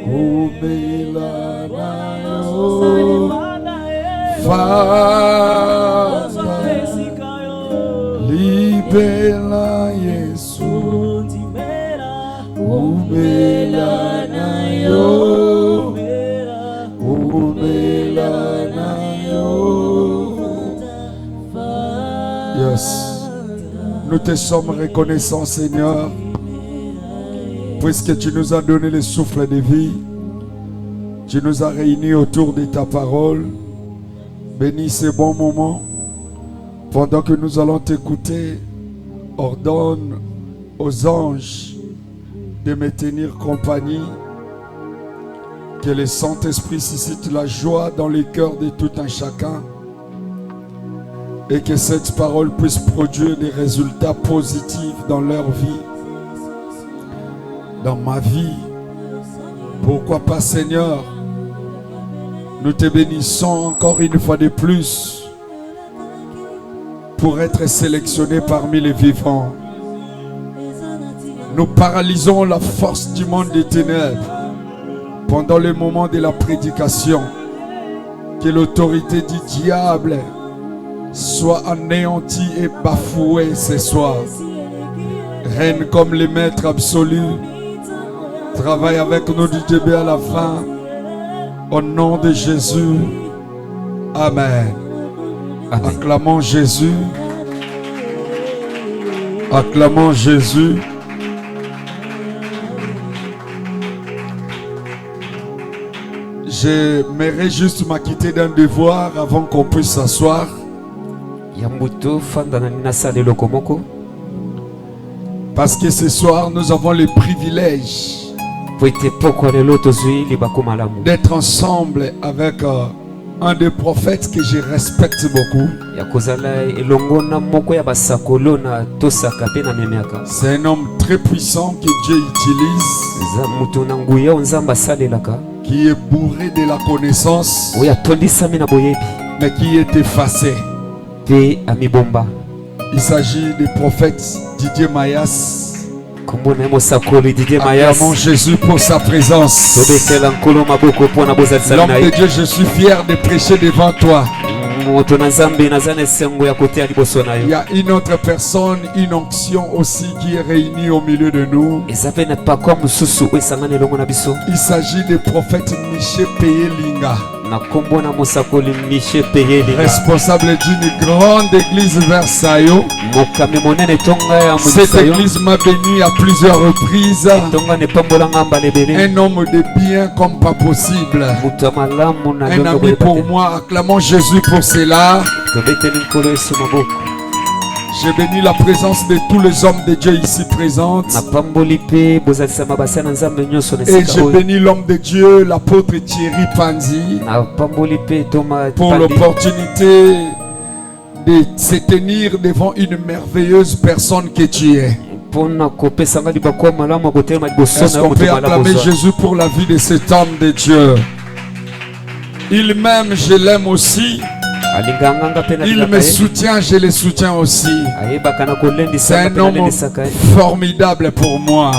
Umela nayo Father Libela Yesu Umela nayo Umela nayo. Yes. Nous te sommes reconnaissants, Seigneur, puisque tu nous as donné le souffle de vie. Tu nous as réunis autour de ta parole. Bénis ces bons moments. Pendant que nous allons t'écouter, ordonne aux anges de me tenir compagnie. Que le Saint-Esprit suscite la joie dans les cœurs de tout un chacun. Et que cette parole puisse produire des résultats positifs dans leur vie. Dans ma vie. Pourquoi pas, Seigneur? Nous te bénissons encore une fois de plus pour être sélectionnés parmi les vivants. Nous paralysons la force du monde des ténèbres pendant le moment de la prédication. Que l'autorité du diable soit anéantie et bafouée ce soir. Règne comme le maître absolu. Travaille avec nous du début à la fin. Au nom de Jésus. Amen. Amen. Acclamons Jésus. Acclamons Jésus. J'aimerais juste m'acquitter d'un devoir avant qu'on puisse s'asseoir. Parce que ce soir, nous avons le privilège d'être ensemble avec un des prophètes que je respecte beaucoup. C'est un homme très puissant que Dieu utilise, qui est bourré de la connaissance, mais qui est effacé. Il s'agit du prophète Didier Mayas. Acclamons Jésus pour sa présence. L'homme de Dieu, je suis fier de prêcher devant toi. Il y a une autre personne, une onction aussi qui est réunie au milieu de nous. Il s'agit du prophète Michel Peyelinga, responsable d'une grande église Versailles. Cette église m'a béni à plusieurs reprises. Un homme de bien comme pas possible. Un ami pour moi. Acclamons Jésus pour cela. J'ai béni la présence de tous les hommes de Dieu ici présents. Et j'ai béni l'homme de Dieu, l'apôtre Thierry Panzi, pour l'opportunité de se tenir devant une merveilleuse personne que tu es. Est-ce qu'on peut acclamer Jésus pour la vie de cet homme de Dieu? Il m'aime, je l'aime aussi. Il me soutient, je le soutiens aussi. C'est un homme formidable pour moi.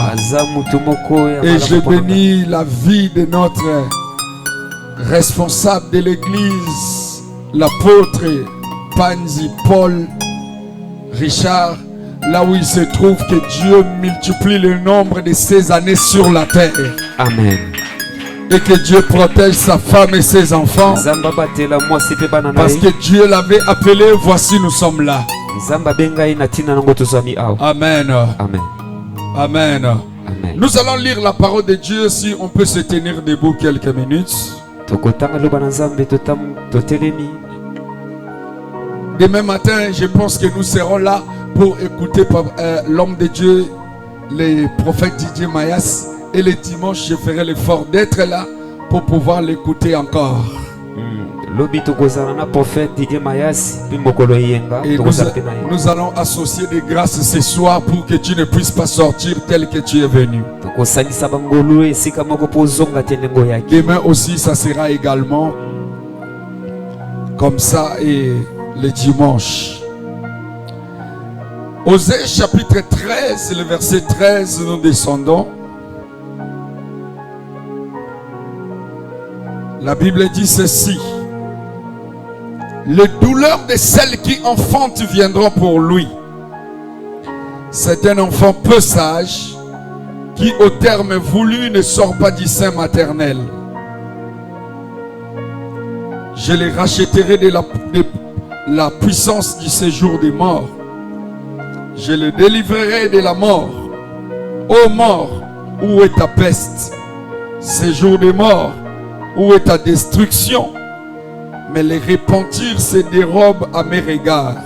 Et je bénis la vie de notre responsable de l'église, l'apôtre Panzi Paul Richard, là où il se trouve. Que Dieu multiplie le nombre de ses années sur la terre. Amen. Et que Dieu protège sa femme et ses enfants. Parce que Dieu l'avait appelé, voici nous sommes là. Amen. Amen. Amen. Amen. Nous allons lire la parole de Dieu. Si on peut se tenir debout quelques minutes. Demain matin, je pense que nous serons là pour écouter l'homme de Dieu, le prophète Didier Mayas. Et le dimanche, je ferai l'effort d'être là pour pouvoir l'écouter encore. Et nous allons associer des grâces ce soir pour que tu ne puisses pas sortir tel que tu es venu. Demain aussi, ça sera également comme ça, et le dimanche. Osée chapitre 13, le verset 13, nous descendons. La Bible dit ceci. Les douleurs de celles qui enfantent viendront pour lui. C'est un enfant peu sage qui, au terme voulu, ne sort pas du sein maternel. Je les rachèterai de la puissance du séjour des morts. Je les délivrerai de la mort. Ô mort, où est ta peste? Séjour des morts, où est ta destruction? Mais les repentirs se dérobent à mes regards.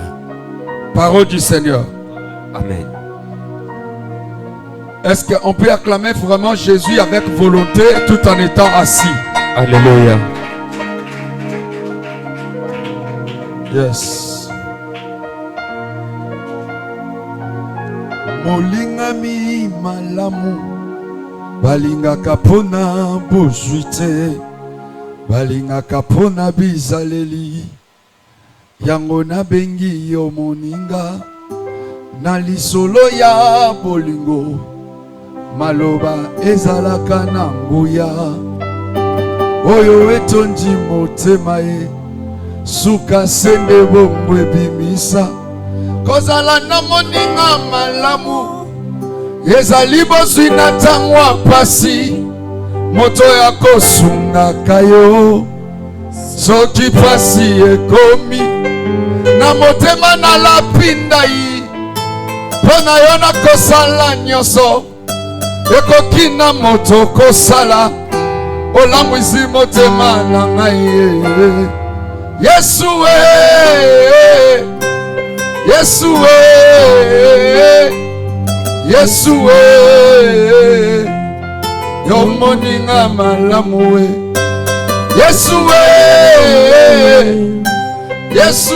Parole du Seigneur. Amen. Est-ce qu'on peut acclamer vraiment Jésus avec volonté tout en étant assis? Alléluia. Yes. Molingami malamu balingaka pona bozwite balingaka pona bizaleli yango nabengi yo moninga na lisolo ya bolingo maloba ezalaka na nguya oyo etondi motema ye suka sende bombo ebimisa kozala na moninga malamu ezali bozwi na ntango apasi moto ya kosungaka yo soki pasi ekomi na motema na lapindai mpo na yo na kosala nyonso ekoki na moto kosala olangwisi motema na ngai Yesu Yesu Yesu yo moninga malamu Yesu Yesu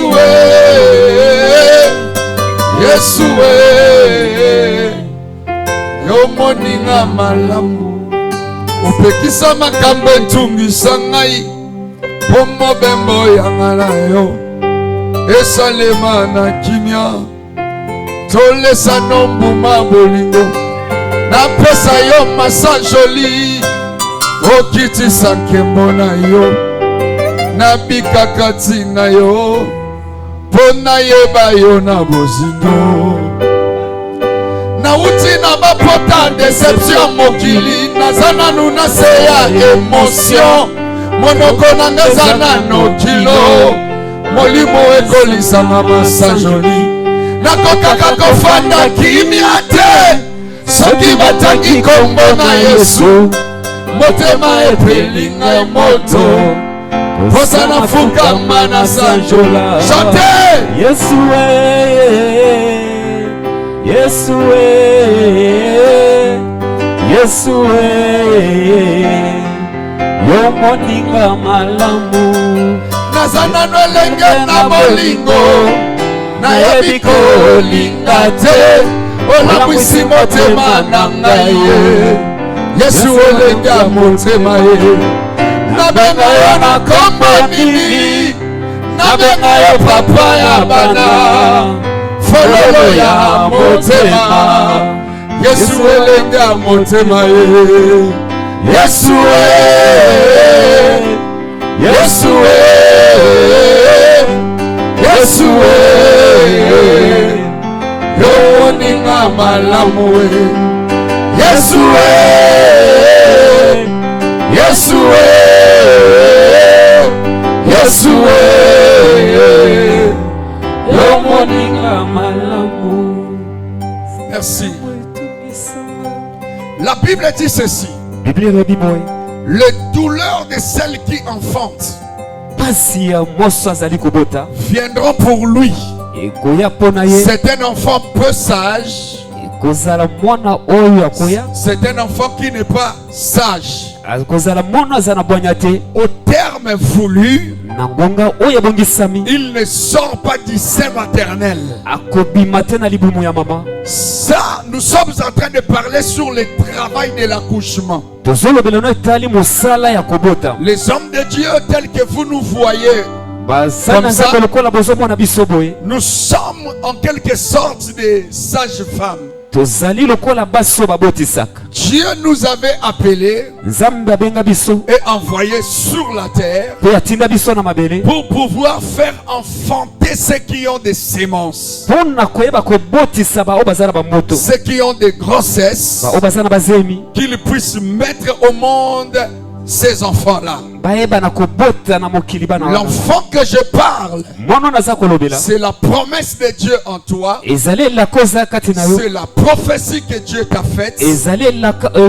Yesu yo moninga malamu opekisa makambo etungisa ngai po mobembo yanga na yo esalema na kimia tolesa nombuma bolingo napesa yo masa joli okitisa nkembo na yo nabikaka ntina yo mpo nayeba yo na bozindo nauti na bapota deception mokili naza nanu na se ya emotion monoko nanga eza nano kilo molimo ekolisama masa joli nakokaka kofanda kimia te soki batangi kombo na Yesu motema epelinga moto posa nafukama na sanjola chante Yesu Yesu Yesu yo moninga malamu nazana no elenge na bolingo nayebi kolinga te olambwisi motema na ngai Yesu olenga motema nabenga yo na kombo nini nabenga yo papa ya bana fololo ya motema Yesu olenga motema Yesu Yesu Yesu yo moninga malamu Yesu Yesu Yesu yo moninga malamu. Merci. La Bible dit ceci. Les douleurs de celles qui enfantent viendront pour lui. C'est un enfant peu sage. C'est un enfant qui n'est pas sage. Au terme voulu, il ne sort pas du sein maternel. Ça, nous sommes en train de parler sur le travail de l'accouchement. Les hommes de Dieu tels que vous nous voyez, comme ça, nous sommes en quelque sorte des sages-femmes. tozali lokola baso babotisaka. Dieu nous avait appelés Nzambe abenga biso et envoyés sur la terre pe atinda biso na mabele pour pouvoir faire enfanter ceux qui ont des sémences, mpona koyeba kobotisa bao bazala bamoto, ceux qui ont des grossesses, bao bazala bazemi, qu'ils puissent mettre au monde ces enfants-là. bayeba na kobota na mokili bana wana. L'enfant que je parle, Mwana naza kolobela c'est la promesse de Dieu en toi. ezali elako eza kati na yo, C'est la prophétie que Dieu t'a faite. ezali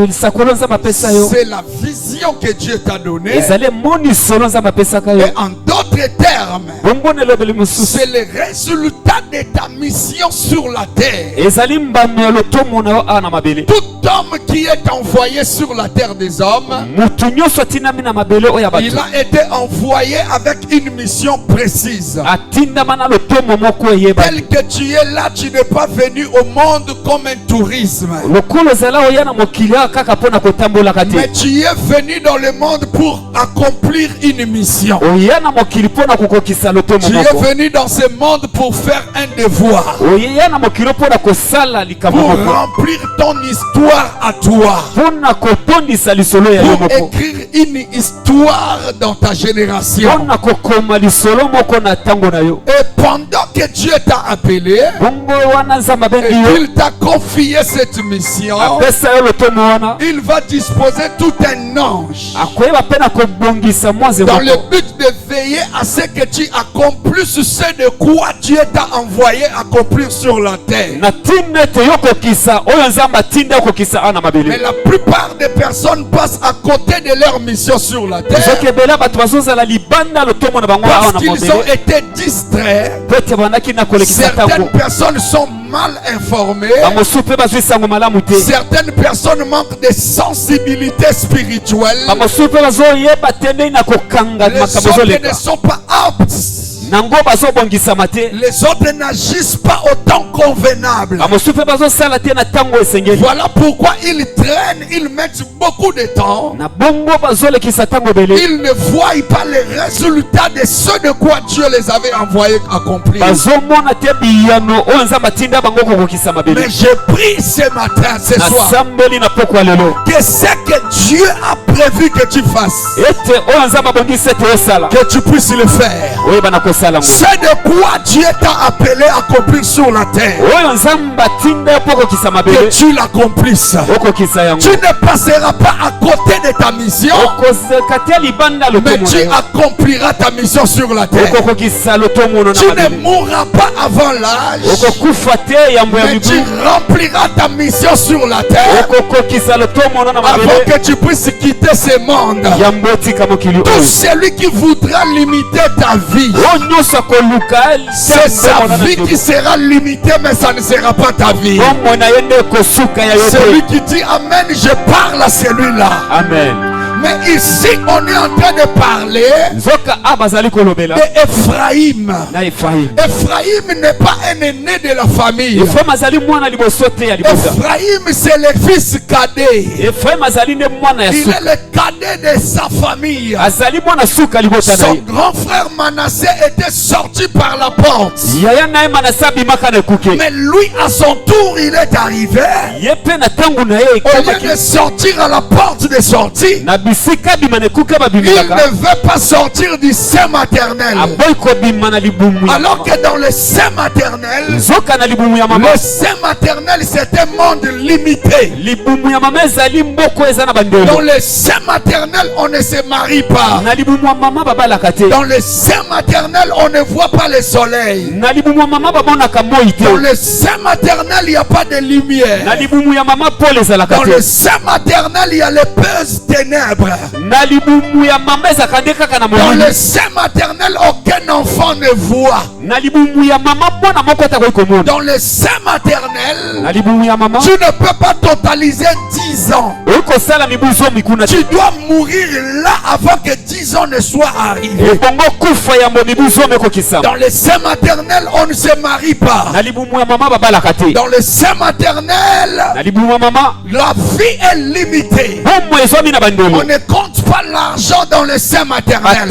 lisakolo nzambe apesa yo, C'est la vision que Dieu t'a donnée. ezali monisolo nzambe apesaka yo. Et en d'autres termes, bongo elobeli mosusu c'est le résultat de ta mission sur la terre. ezali mbano ya lotomo na yo awa na mabele. Tout homme qui est envoyé sur la terre des hommes, Mutu nyonso atinami na mabele oyo ya il bato a été envoyé avec une mission précise. atindama na lotomo moko eyeba. Tel que tu es là, tu n'es pas venu au monde comme un tourisme. lokolo ezala oya na mokili awa kaka mpona kotambolaka Mais te, tu es venu dans le monde pour accomplir une mission. oya na mokili mpona kokokisa lotomo Tu es moko, venu dans ce monde pour faire un devoir, oya na mokili mpona kosala likambo pour moko, remplir ton histoire à toi, mpona kotondisa lisolo ya yo pour moko, écrire une histoire dans ta génération. mpona kokoma lisolo moko na ntango na yo. Et pendant que Dieu t'a appelé bongo wana nzambe et abengi yo qu'il t'a confié cette mission, apesa yo lotomo wana, il va disposer tout un ange akoyeba mpe na kobongisa mwaze dans le moko but de veiller à ce que tu accomplisses ce de quoi Dieu t'a envoyé accomplir sur la terre. na ntina ete yo kokisa oyo nzambe atinda yo kokisa awa na Mais mabele. la plupart des personnes passent à côté de leur mission sur la terre soki ebele bato bazozala libanda lotomo na bango awa parce na qu'ils ont mabele été distraits. po ete bandaki na kolekisa Certaines ntango, personnes sont mal informées. bamosusu mpe bazwi sango malamu te, Certaines personnes manquent de sensibilité spirituelle. bamosusu mpe bazoyeba te ndenge na kokanga Les makambo autres ne ezoleka, sont pas aptes. nango bazobongisama te, Les autres n'agissent pas au temps convenable. bamosusu mpe bazosala te na ntango esengeli. Voilà pourquoi ils traînent, ils mettent beaucoup de temps. na bongo bazolekisa ntango ebele, Ils ne voient pas les résultats de ce de quoi Dieu les avait envoyés accomplir. bazomona te biyano oyo nzambe atinda bango kokokisa Mais mabele. je prie ce matin, ce soir, nasambeli na pokwa lelo que ce que Dieu a prévu que tu fasses, ete oyo nzambe abongisi ete osala que tu puisses le faire. oyeba na kosala ngo, C'est de quoi Dieu t'a appelé à accomplir sur la terre. oyo nzambe atinda yo mpo okokisa Que mabele tu l'accomplisses. okokisa yango. Tu ne passeras pas à côté de ta mission, okozeka te libanda mais lotomo tu na yo, accompliras ta mission sur la terre. okokokisa lotomono na Tu ne mabele, mourras pas avant l'âge, okokufa te yambo ya mais tu mibu, rempliras ta mission sur la terre okokokisa lotomono na avant mabele que tu puisses quitter ce monde. yambo etika mokili Tout oyo. celui qui voudra limiter ta vie, oyo nyonso akoluka c'est sa vie qui sera limitée, mais ça ne sera pas ta vie. bomoi na ye nde ekosuka ya yo Celui te. qui dit Amen, je parle à celui-là. Amen. Mais ici, on est en train de parler nzoka a bazali kolobela d'Ephraïm. na Efraim. Ephraïm n'est pas un aîné de la famille. Efraim azali mwana liboso te ya libota. Ephraïm, c'est le fils cadet. Efraim azali nde mwana ya Il est suka, le cadet de sa famille. azali mwana suka libota na Son ye. grand frère Manassé était sorti par la porte. yaya na ye manase abimaka na ekuke, Mais lui, à son tour, il est arrivé. ye mpe na ntango na ye Au lieu ekamaki de sortir à la porte de sortie, na bisika abima na ekuke il babimelaka, ne veut pas sortir du sein maternel. aboyi kobima na libumu ya Alors mama. que dans le sein maternel, nzoka na libumu ya mama, le sein maternel, c'est un monde limité. libumu ya mama ezali mboko eza na Dans bandelo. le sein maternel, on ne se marie pas. na libumu ya mama babalaka te, Dans le sein maternel, on ne voit pas le soleil. na libumu ya mama bamonaka moi Dans te, le sein maternel, il n'y a pas de na lumière. libumu ya mama pole ezalaka Dans le te, sein maternel, il y a l'épaisse ténèbres. na libumu ya mama ezalaka nde kaka na Dans molili, le sein maternel, aucun enfant ne voit. na libumu ya mama mwana moko atakoki komona, Dans le sein maternel, na libumu ya mama tu ne peux pas totaliser 10 ans. oyi kosala mibu zomi kuna te, Tu dois mourir là avant que 10 ans ne soient arrivés. ebongo kufa yambo mibu zomi ekokisama. Dans le sein maternel, on ne se marie pas. na libumu ya mama babalaka te, Dans le sein maternel, na libumu ya mama la vie est limitée. bomoi ezwami na On bandelo, ne compte pas l'argent dans le sein maternel.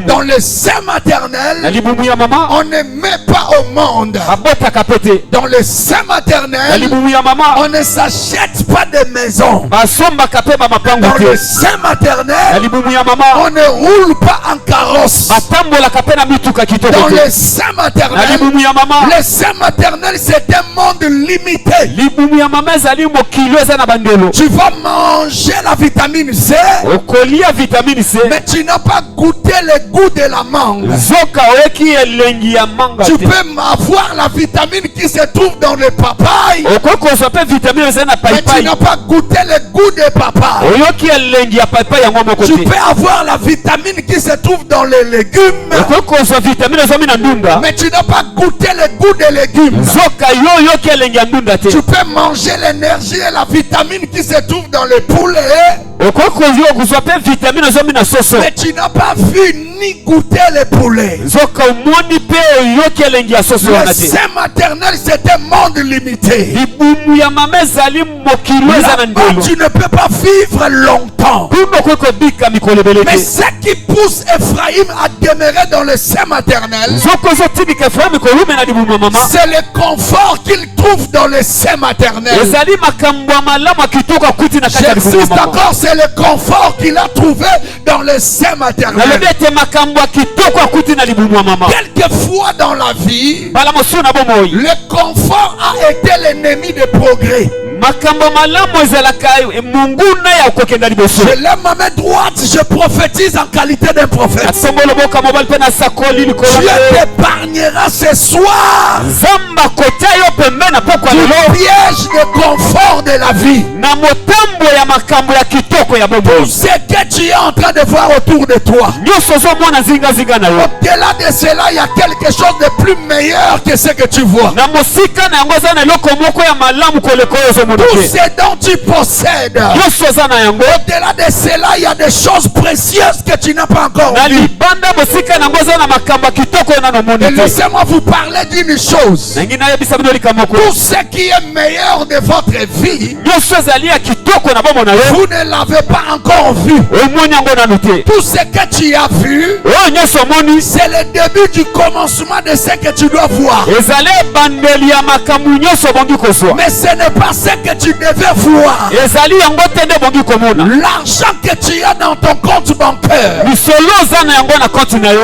Dans le sein maternel, on ne met pas au monde. Dans le sein maternel, on ne s'achète pas de maison. Dans le sein maternel, on ne roule pas en carrosse. Dans le sein maternel, le sein maternel c'est un monde limité. Tu vas manger la vitamine C, mais tu n'as pas goûté le goût de la mangue. Tu peux avoir la vitamine qui se trouve dans le papaye, mais tu n'as pas goûté le goût de papaye. Tu peux avoir la vitamine qui se trouve dans les légumes, mais tu n'as pas goûté le goût des légumes. Tu peux manger l'énergie et la vitamine qui se trouve dans le poulet, mais tu n'as pas vu ni goûter le poulet. Le sein maternel c'est un monde limité. Là-bas, tu ne peux pas vivre longtemps. Mais ce qui pousse Ephraïm à demeurer dans le sein maternel, c'est le confort qu'il trouve dans le sein maternel. J'insiste encore, c'est le confort qu'il a trouvé dans le sein maternel. Quelquefois dans la vie, le confort a été l'ennemi des progrès. Je lève ma main droite, je prophétise en qualité d'un prophète. Dieu t'épargnera ce soir du piège de confort de la vie. Tout ce que tu es en train de voir autour de toi, au-delà de cela, il y a quelque chose de plus meilleur que ce que tu vois. Tout ce dont tu possèdes, au-delà de cela, il y a des choses précieuses que tu n'as pas encore vues. Et laissez-moi vous parler d'une chose. Tout ce qui est meilleur de votre vie, vous ne l'avez pas encore vu. Tout ce que tu as vu, c'est le début du commencement de ce que tu dois voir. Mais ce n'est pas ce que tu devais voir. L'argent que tu as dans ton compte bancaire,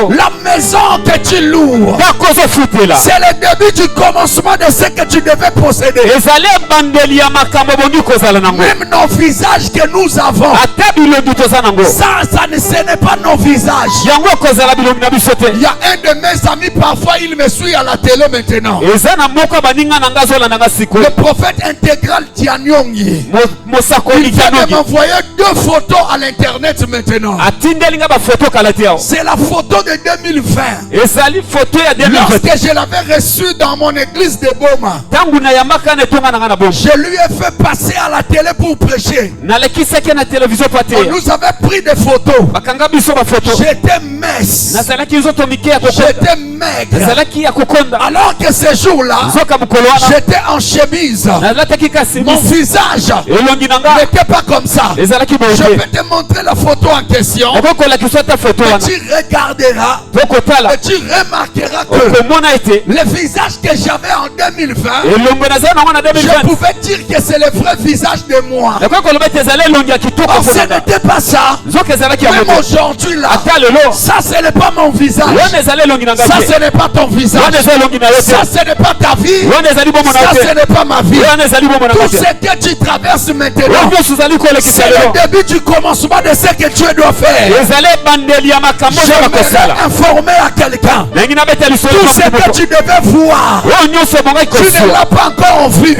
la maison que tu loues, c'est le début du commencement de ce que tu devais posséder. Même nos visages que nous avons, ce n'est pas nos visages. Il y a un de mes amis, parfois il me suit à la télé maintenant. Le prophète intégral Tianyongi, il vient de m'envoyer 2 photos à l'internet maintenant. C'est la photo de 2020. Lorsque je l'avais reçu dans mon église de Boma, je lui ai fait passer à la télé pour prêcher. On nous avait pris des photos. J'étais mince, j'étais maigre, alors que ce jour-là j'étais en chemise. Mon visage n'était pas comme ça. Je vais te montrer la photo en question. Et tu regarderas et tu remarqueras que le visage que j'avais en 2020, je pouvais dire que c'est le vrai visage de moi. Or ce n'était pas ça. Même aujourd'hui là, ça ce n'est pas mon visage. Ça ce n'est pas ton visage. Ça ce n'est pas ta vie. Ça ce n'est pas ma vie. Tout ce que tu traverses maintenant, c'est le début du commencement de ce que Dieu doit faire. Je vais informer à quelqu'un. Tout ce que tu devais voir, tu ne l'as pas encore vu. Et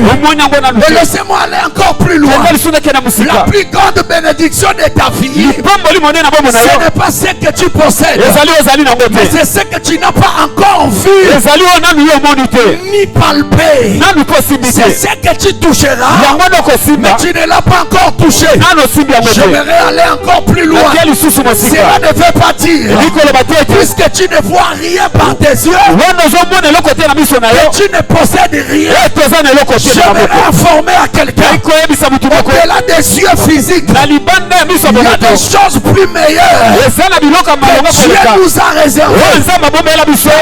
laissez-moi aller encore plus loin. La plus grande bénédiction de ta vie, Ce n'est pas ce que tu possèdes, mais c'est ce que tu n'as pas encore vu ni palpé. C'est ce que tu toucheras, mais tu ne l'as pas encore touché. J'aimerais aller encore plus loin. Cela ne veut pas dire, puisque tu ne vois rien par tes yeux, que tu ne possèdes rien. J'aimerais informer à quelqu'un, au-delà des yeux physiques, il y a des choses plus meilleures que Dieu nous a réservées.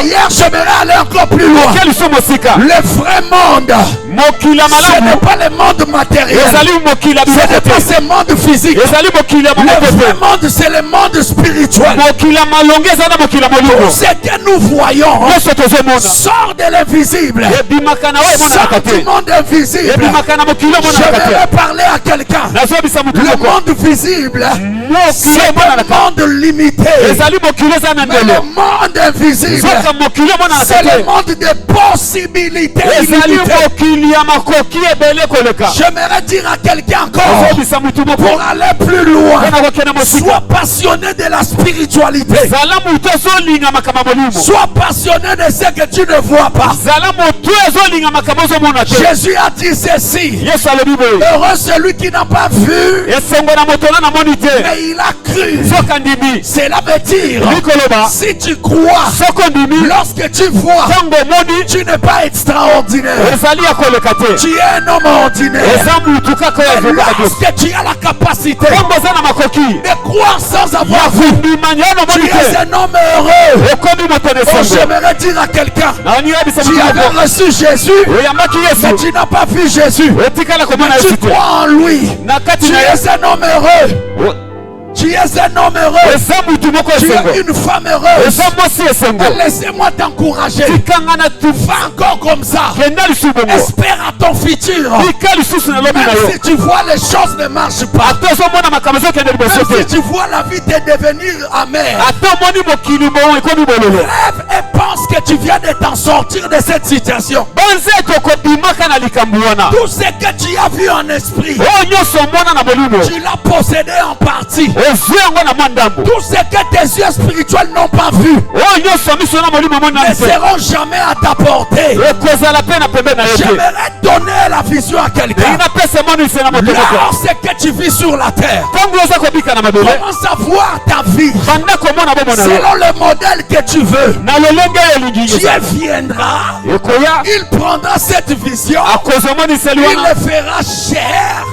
Hier, j'aimerais aller encore plus loin. Le vrai monde, ce n'est pas le monde matériel, ce n'est pas ce monde physique. Le vrai monde, c'est le monde spirituel. Ce que nous voyons sort de l'invisible, sort du monde invisible. J'aimerais parler à quelqu'un. Le monde visible, c'est un monde limité, mais le monde invisible, c'est le monde des possibilités illimitées. J'aimerais dire à quelqu'un encore, pour aller plus loin, sois passionné de la spiritualité, sois passionné de ce que tu ne vois pas. Jésus a dit ceci: heureux celui qui n'a pas vu, mais il a cru. Cela veut dire, si tu crois, lorsque tu vois, tu n'es pas extraordinaire, tu es un homme ordinaire. Et lorsque tu as la capacité de croire sans avoir vu, tu es un homme heureux. Oh, j'aimerais dire à quelqu'un, tu avais reçu Jésus, mais tu n'as pas vu Jésus, mais tu crois en lui. Tu es un homme heureux. Tu es un homme heureux. Tu es une femme heureuse. Laissez-moi t'encourager. Va encore comme ça. Espère à ton futur. Même si tu vois les choses ne marchent pas, même si tu vois la vie te devenir amère, rêve et pense que tu viens de t'en sortir de cette situation. Tout ce que tu as vu en esprit, tu l'as possédé en partie. Tout ce que tes yeux spirituels n'ont pas vu ne seront jamais à ta portée. J'aimerais donner la vision à quelqu'un. Lorsque tu vis sur la terre, commence à voir ta vie selon le modèle que tu veux. Dieu viendra, il prendra cette vision, il le fera chair,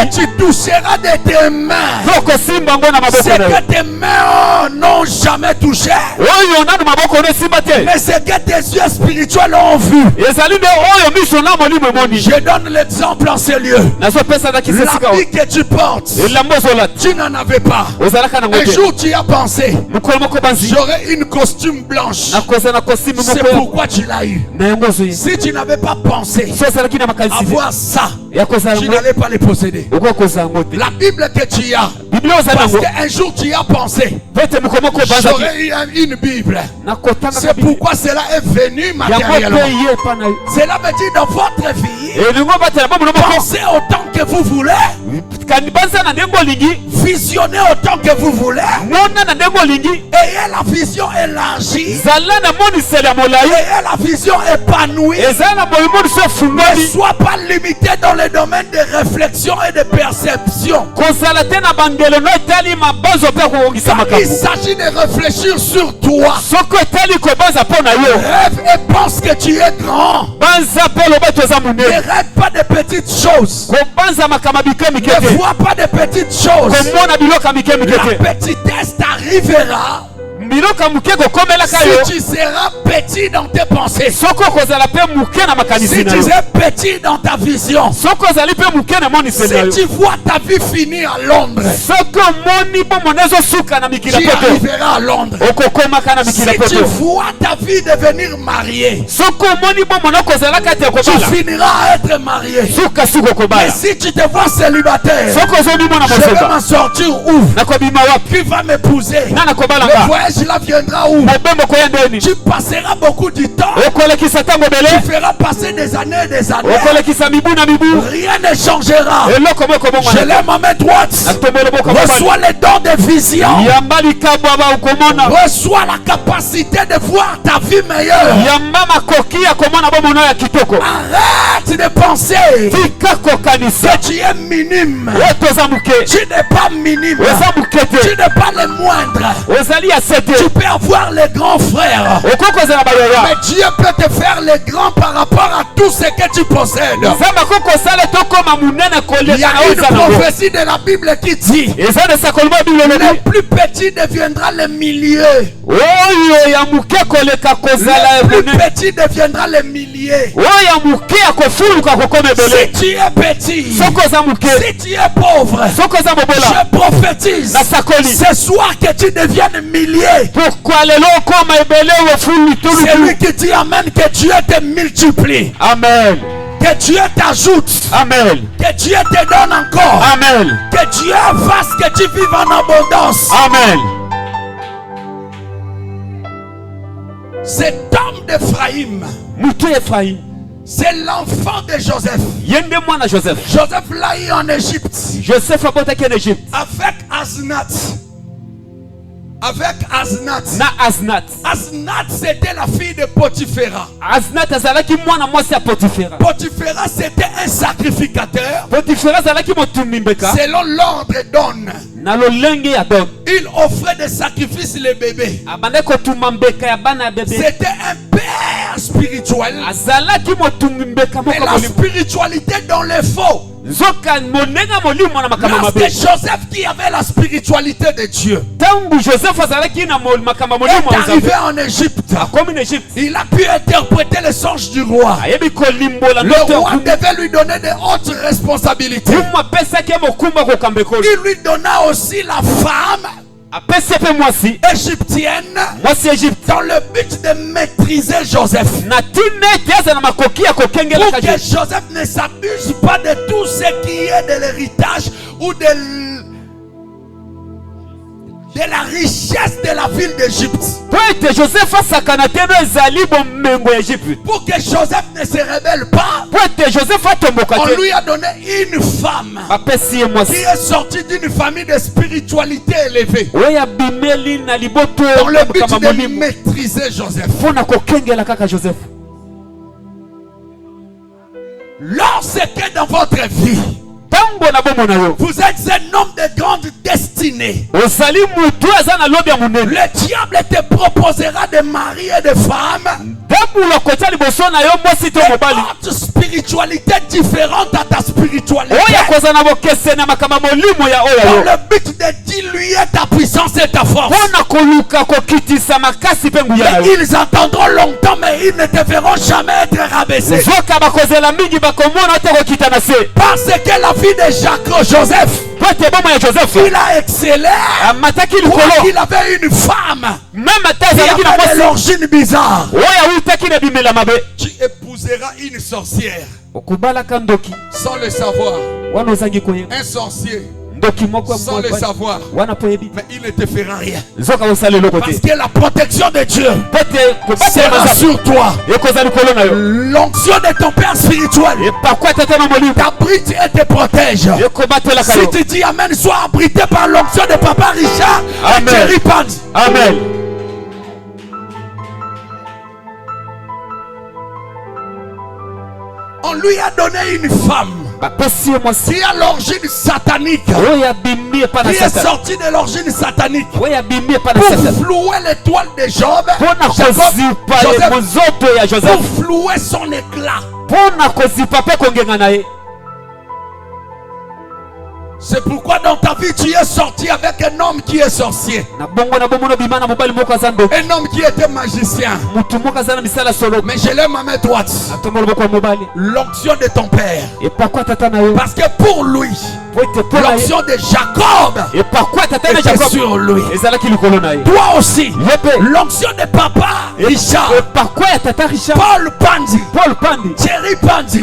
et tu toucheras de tes mains ce que tes mains n'ont jamais touché, mais ce que tes yeux spirituels ont vu. Je donne l'exemple en ces lieux. L'habit que tu portes, tu n'en avais pas. Un jour tu as pensé, j'aurais une costume blanche. C'est pourquoi tu l'as eu. Si tu n'avais pas pensé avoir ça, tu n'allais pas les posséder. La Bible que tu as, parce qu'un jour tu as pensé, j'aurais eu une Bible. C'est pourquoi cela est venu matériellement. Cela veut dire dans votre vie, pensez autant que vous voulez, visionnez autant que vous voulez, ayez la vision élargie, ayez la vision épanouie, ne sois pas limité dans le domaine de réflexion et de perception. Il s'agit de réfléchir sur toi. Rêve et pense que tu es grand. Ne rêve pas de petites choses. Ne vois pas de petites choses. La petitesse t'arrivera si tu seras petit dans tes pensées, si tu es petit dans ta vision, si tu vois ta vie finir à Londres, tu arriveras à Londres. Si tu vois ta vie devenir mariée, tu finiras à être marié. Mais si tu te vois célibataire, je vais m'en sortir où? Qui va m'épouser? Le voyage là viendra où? Tu passeras beaucoup du temps. Tu feras passer des années et des années. Rien ne changera. Je lève ma main droite. Reçois les dons de vision. Reçois la capacité de voir ta vie meilleure. Arrête de penser que tu es minime. Tu n'es pas minime. Tu n'es pas le moindre. Tu peux avoir les grands frères. Mais Dieu peut te faire les grands par rapport à tout ce que tu possèdes. Il y a une prophétie de la Bible qui dit le plus petit deviendra le milieu. Le plus petit deviendra le millier. Si tu es petit, si tu es pauvre, je prophétise ce soir que tu deviennes millier. C'est lui qui dit amen, que Dieu te multiplie. Amen. Que Dieu t'ajoute. Amen. Que Dieu te donne encore. Amen. Que Dieu fasse que tu vives en abondance. Amen. Cet homme d'Ephraïm, c'est l'enfant de Joseph. Joseph l'a eu en Égypte. Avec Asnath. Asnath, c'était la fille de Potiphera. Potiphera, c'était un sacrificateur. Selon l'ordre d'On, il offrait des sacrifices les bébés. C'était un père spirituel. Mais la spiritualité dans les faux. Lorsque Joseph, qui avait la spiritualité de Dieu, est arrivé en Égypte, il a pu interpréter les songes du roi. Le roi devait lui donner de hautes responsabilités. Il lui donna aussi la femme égyptienne dans le but de maîtriser Joseph, pour que Joseph ne s'abuse pas de tout ce qui est de l'héritage ou de la richesse de la ville d'Égypte. Pour que Joseph ne se rebelle pas, on lui a donné une femme qui est sortie d'une famille de spiritualité élevée, dans le but de maîtriser Joseph. Lorsque dans votre vie vous êtes un homme de grande destinée, le diable te proposera de mari et de femme de spiritualité différente à ta spiritualité, dans le but de diluer ta puissance et ta force. Et ils attendront longtemps, mais ils ne te verront jamais être rabaissés. Parce que la vie de Joseph, il a excellé. Il avait une femme qui avait de l'origine bizarre. Tu épouseras une sorcière sans le savoir. Un sorcier sans le savoir, mais il ne te fera rien. Parce que la protection de Dieu sera sur toi. L'onction de ton père spirituel t'abrite et te protège. Si tu dis amen, sois abrité par l'onction de papa Richard. Amen. Amen. On lui a donné une femme qui a l'origine satanique, qui est sortie de l'origine satanique, pour flouer l'étoile de Job, pour flouer son éclat. C'est pourquoi dans ta vie tu es sorti avec un homme qui est sorcier, un homme qui était magicien. Mais je l'aime à main droite, l'onction de ton père, parce que pour lui l'onction de Jacob était sur lui. Toi aussi, l'onction de papa Richard, Paul Pandi, Thierry Pandi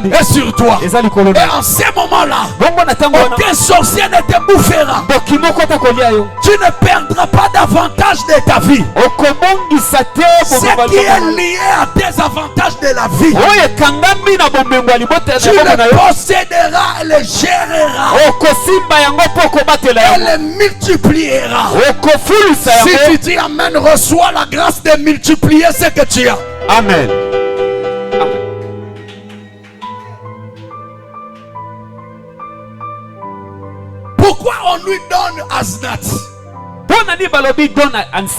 est sur toi. Et en ce moment là, on Aucun sorcier ne te bouffera. Tu ne perdras pas davantage de ta vie. Ce qui est lié à tes avantages de la vie, tu le posséderas et le géreras et le multiplieras. Si tu dis amen, reçois la grâce de multiplier ce que tu as. Amen. Pourquoi on lui donne Asnath?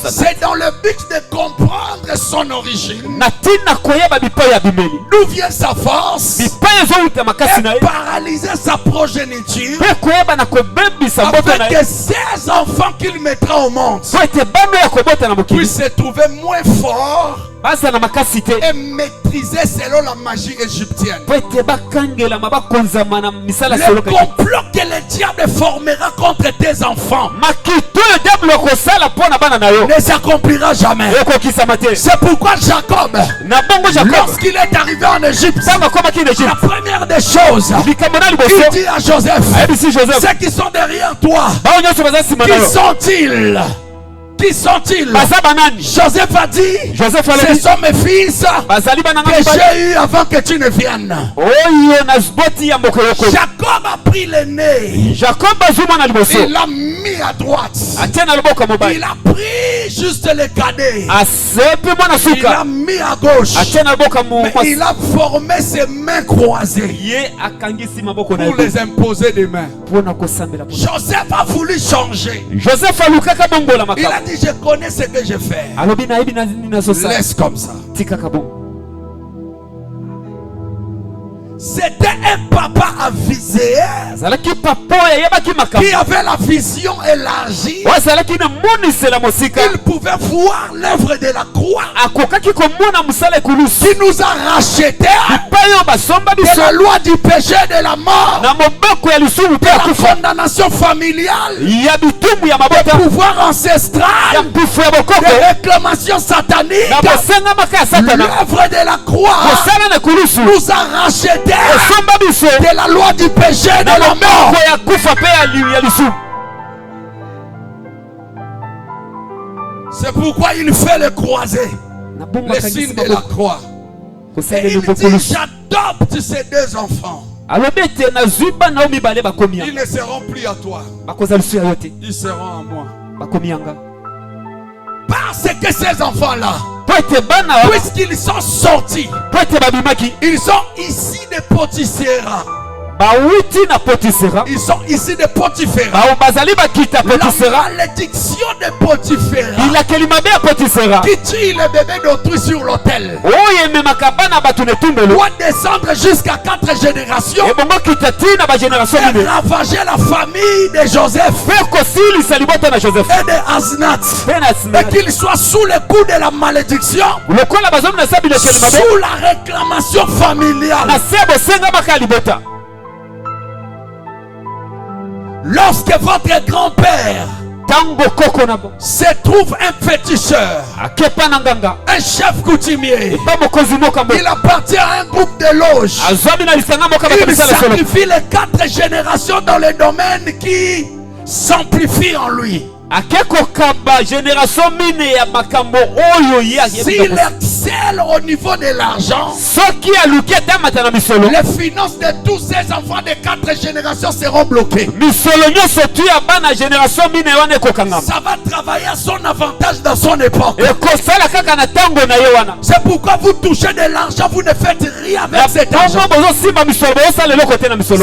C'est dans le but de comprendre son origine, d'où vient sa force, et paralyser sa progéniture, afin que ses enfants qu'il mettra au monde puissent se trouver moins forts et maîtriser selon la magie égyptienne. Le complot que le diable formera contre tes enfants ne s'accomplira jamais. C'est pourquoi Jacob, lorsqu'il est arrivé en Égypte, la première des choses, il dit à Joseph, ceux qui sont derrière toi, qui sont-ils? Qui sont-ils? Joseph a dit, ce sont mes fils que j'ai eu avant que tu ne viennes. Jacob a pris l'aîné, il l'a mis à droite, il a pris juste le cadet, il l'a mis à gauche, mais il a formé ses mains croisées pour les imposer des mains. Joseph a voulu changer. Il a dit, je connais ce que je fais. Laisse comme ça. C'était un papa avisé qui avait la vision élargie. Il pouvait voir l'œuvre de la croix qui nous a rachetés de la loi du péché et de la mort, de la condamnation familiale, de pouvoir ancestral, de réclamation satanique. L'œuvre de la croix nous a rachetés de la loi du péché et de la mort. C'est pourquoi il fait le croisé, le signe de la croix. Et il dit, j'adopte ces deux enfants. Ils ne seront plus à toi, ils seront à moi. Parce que ces enfants-là, puisqu'ils sont sortis, ils sont ici de Potiphera. Ils sont ici de Potiphera. La malédiction de Potiphera qui tue le bébé d'autrui sur l'autel doit descendre jusqu'à 4 générations et ravager la famille de Joseph et de Asnath, et qu'il soit sous le coup de la malédiction, sous la réclamation familiale. Lorsque votre grand-père se trouve un féticheur, un chef coutumier, il appartient à un groupe de loges, il sacrifie les 4 générations dans le domaine qui s'amplifie en lui. S'il excelle au niveau de l'argent, les finances de tous ces enfants de 4 générations seront bloquées. Ça va travailler à son avantage dans son époque. C'est pourquoi vous touchez de l'argent, vous ne faites rien avec cet argent.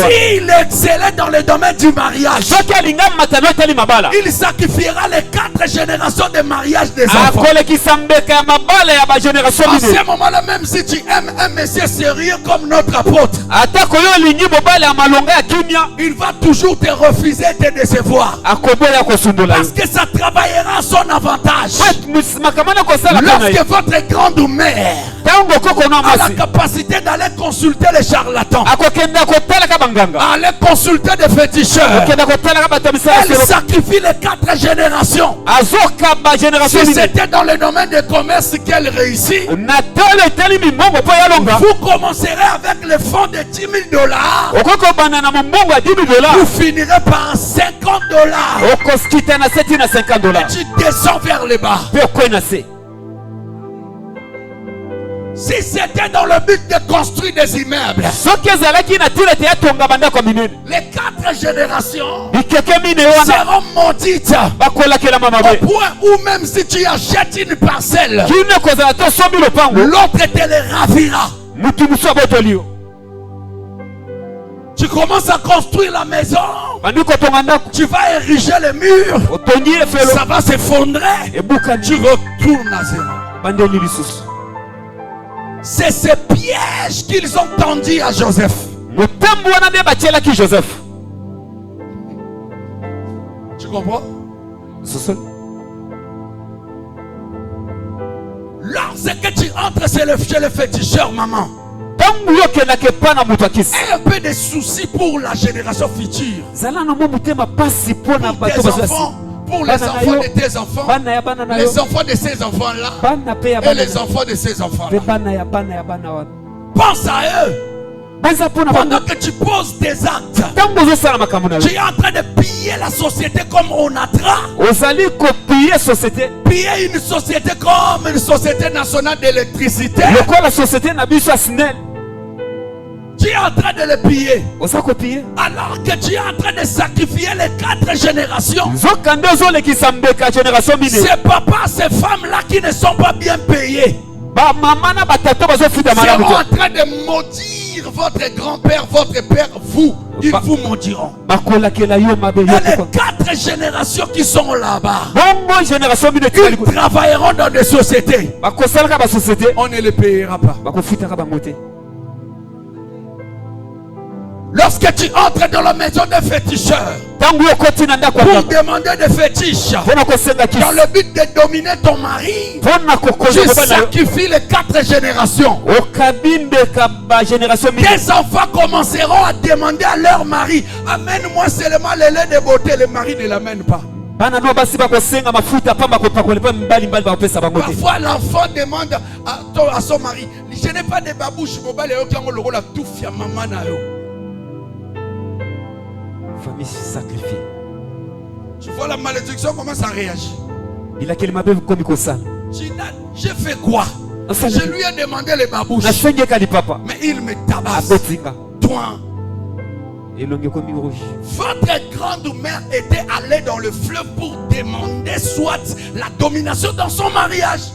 S'il excellait dans le domaine du mariage, il sacrifiera les 4 générations de mariage des enfants. À ce moment-là, même si tu aimes un monsieur sérieux comme notre apôtre, il va toujours te refuser et te décevoir, parce que ça travaillera à son avantage. Lorsque votre grand-mère a la capacité d'aller consulter les charlatans, aller consulter des féticheurs, elle sacrifie les 4 génération. Si c'était dans le domaine de commerce qu'elle réussit, vous commencerez avec le fonds de $10 000. Vous finirez par $50. Et tu descends vers le bas. Si c'était dans le but de construire des immeubles, les 4 générations seront maudites au point où même si tu achètes une parcelle, l'autre te les ravira. Tu commences à construire la maison, tu vas ériger les murs, ça va s'effondrer, tu retournes à zéro. C'est ce piège qu'ils ont tendu à Joseph. Tu comprends? Lorsque tu entres chez le féticheur, maman, un peu de soucis pour la génération future, pour les enfants de tes enfants, les enfants de ces enfants-là et les enfants de ces enfants-là. Pense à eux. Pendant que tu poses des actes, tu es en train de piller la société comme Onatra. Piller une société comme une société nationale d'électricité. Tu es en train de le piller. Alors que tu es en train de sacrifier les 4 générations. Ces papas, ces femmes-là qui ne sont pas bien payés seront en train de maudire votre grand-père, votre père, vous. Ils vous maudiront. Et les 4 générations qui sont là-bas, ils travailleront dans des sociétés. On ne les payera pas. Lorsque tu entres dans la maison des féticheurs pour demander des fétiches dans le but de dominer ton mari, tu sacrifies les 4 générations. Tes enfants commenceront à demander à leur mari, amène-moi seulement le lait de beauté. Le mari ne l'amène pas. Parfois l'enfant demande à son mari, je n'ai pas de babouche. Famille sacrifiée. Tu vois la malédiction, comment ça réagit? J'ai fait quoi? Je lui ai demandé les babouches, mais il me tabasse. Toi, votre grande-mère était allée dans le fleuve pour demander soit la domination dans son mariage.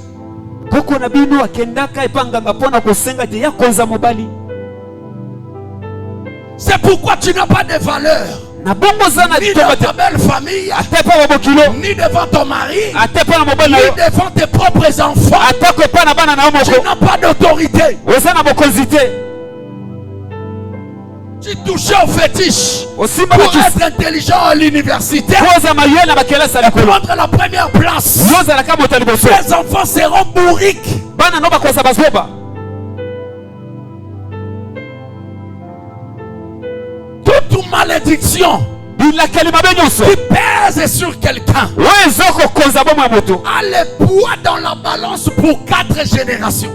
C'est pourquoi tu n'as pas de valeur. Ni dans ta belle famille, ni devant ton mari, ni devant tes propres enfants. Tu n'as pas d'autorité. Tu touchais au fétiche pour être intelligent à l'université, prendre la première place. Tes enfants seront bourriques. Toute malédiction qui pèse sur quelqu'un a le poids dans la balance pour 4 générations.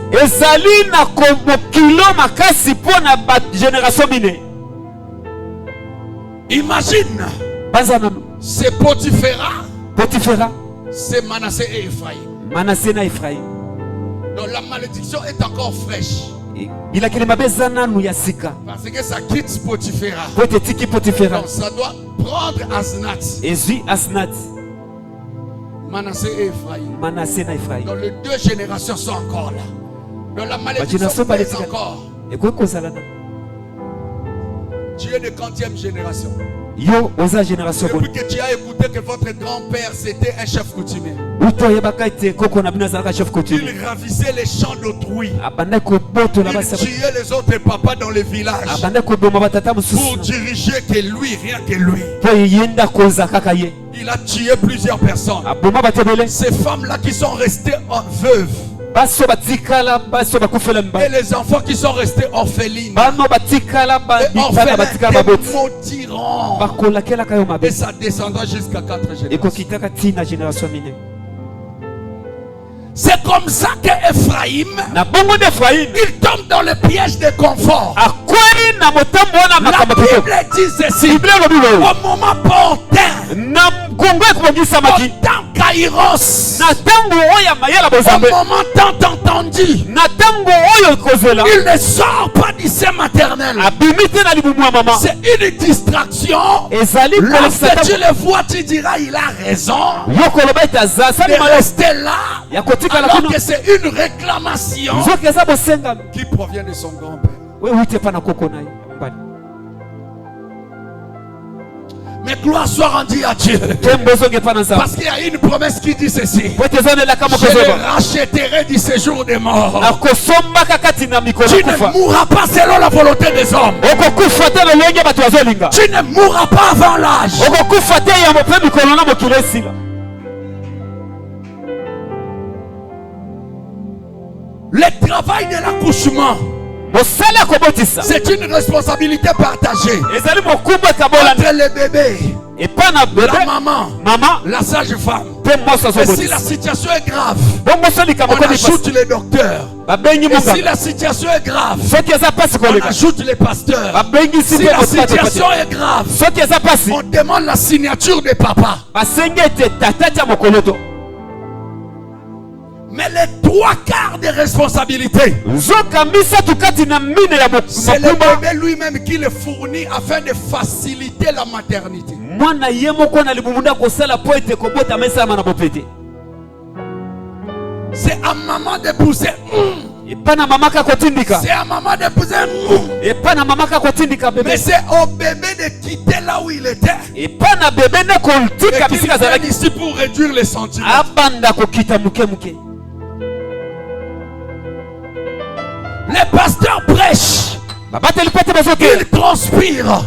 Imagine, c'est Potiphera, c'est Manassé et Ephraïm. Donc la malédiction est encore fraîche. Parce que ça quitte Potiphera. Donc ça doit prendre Asnat. Manassé et Ephraïm. Donc les 2 générations sont encore là. Donc la malédiction pèse encore. Tu es de 40e génération. Depuis que tu as écouté que votre grand-père c'était un chef coutumier, il ravissait les champs d'autrui, il tuait les autres papas dans les villages pour diriger que lui, rien que lui. Il a tué plusieurs personnes. Ces femmes-là qui sont restées veuves, Et les enfants qui sont restés orphelins maudiront. Et ça descendra jusqu'à 4 générations. C'est comme ça qu'Ephraïm, il tombe dans le piège de confort. La Bible dit ceci: au moment portant, au temps kairos, au moment tant entendu, il ne sort pas du sein maternel. C'est une distraction. Lorsque tu le vois, tu diras il a raison de rester là, alors que c'est une réclamation qui provient de son grand-père. Mais gloire soit rendue à Dieu. Parce qu'il y a une promesse qui dit ceci: je les racheterai du séjour des morts. Tu ne mourras pas selon la volonté des hommes. Tu ne mourras pas avant l'âge. Le travail de l'accouchement, c'est une responsabilité partagée entre les bébés, la maman, la sage-femme. Et si la situation est grave, on ajoute les docteurs. Et si la situation est grave, on ajoute les pasteurs. Si la situation est grave, on demande la signature des papas. Mais les 3/4 des responsabilités, c'est le bébé lui-même qui le fournit afin de faciliter la maternité. C'est à maman de pousser. C'est à maman de pousser. Mais c'est au bébé de quitter là où il était. Et qu'il vienne ici pour réduire les sentiments. Les pasteurs prêchent, ils transpirent.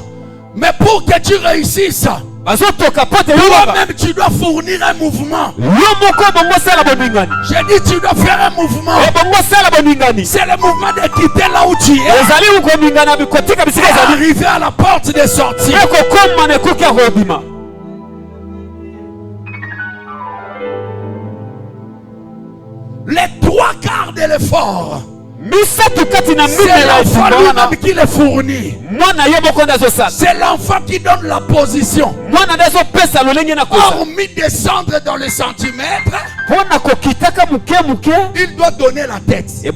Mais pour que tu réussisses, toi-même tu dois fournir un mouvement. J'ai dit tu dois faire un mouvement. C'est le mouvement de quitter là où tu es et arriver à la porte de sortie. Les 3/4 de l'effort, c'est l'enfant lui-même qui le fournit. C'est l'enfant qui donne la position. Hormis descendre dans les centimètres, il doit donner la tête. Mais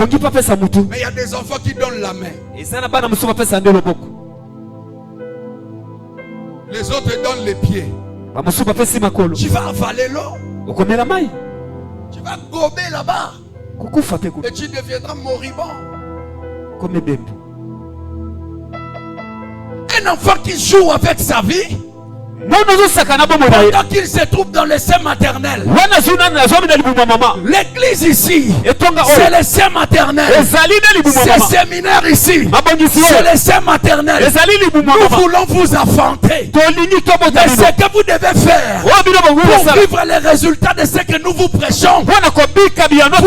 il y a des enfants qui donnent la main. Les autres donnent les pieds. Tu vas avaler l'eau. Tu vas gober là-bas. Et tu deviendras moribond. Un enfant qui joue avec sa vie, pendant qu'il se trouve dans le sein maternel, l'église ici, c'est le sein maternel. C'est séminaire ici, c'est le sein maternel. Nous voulons vous affronter. Mais ce que vous devez faire pour vivre les résultats de ce que nous vous prêchons, vous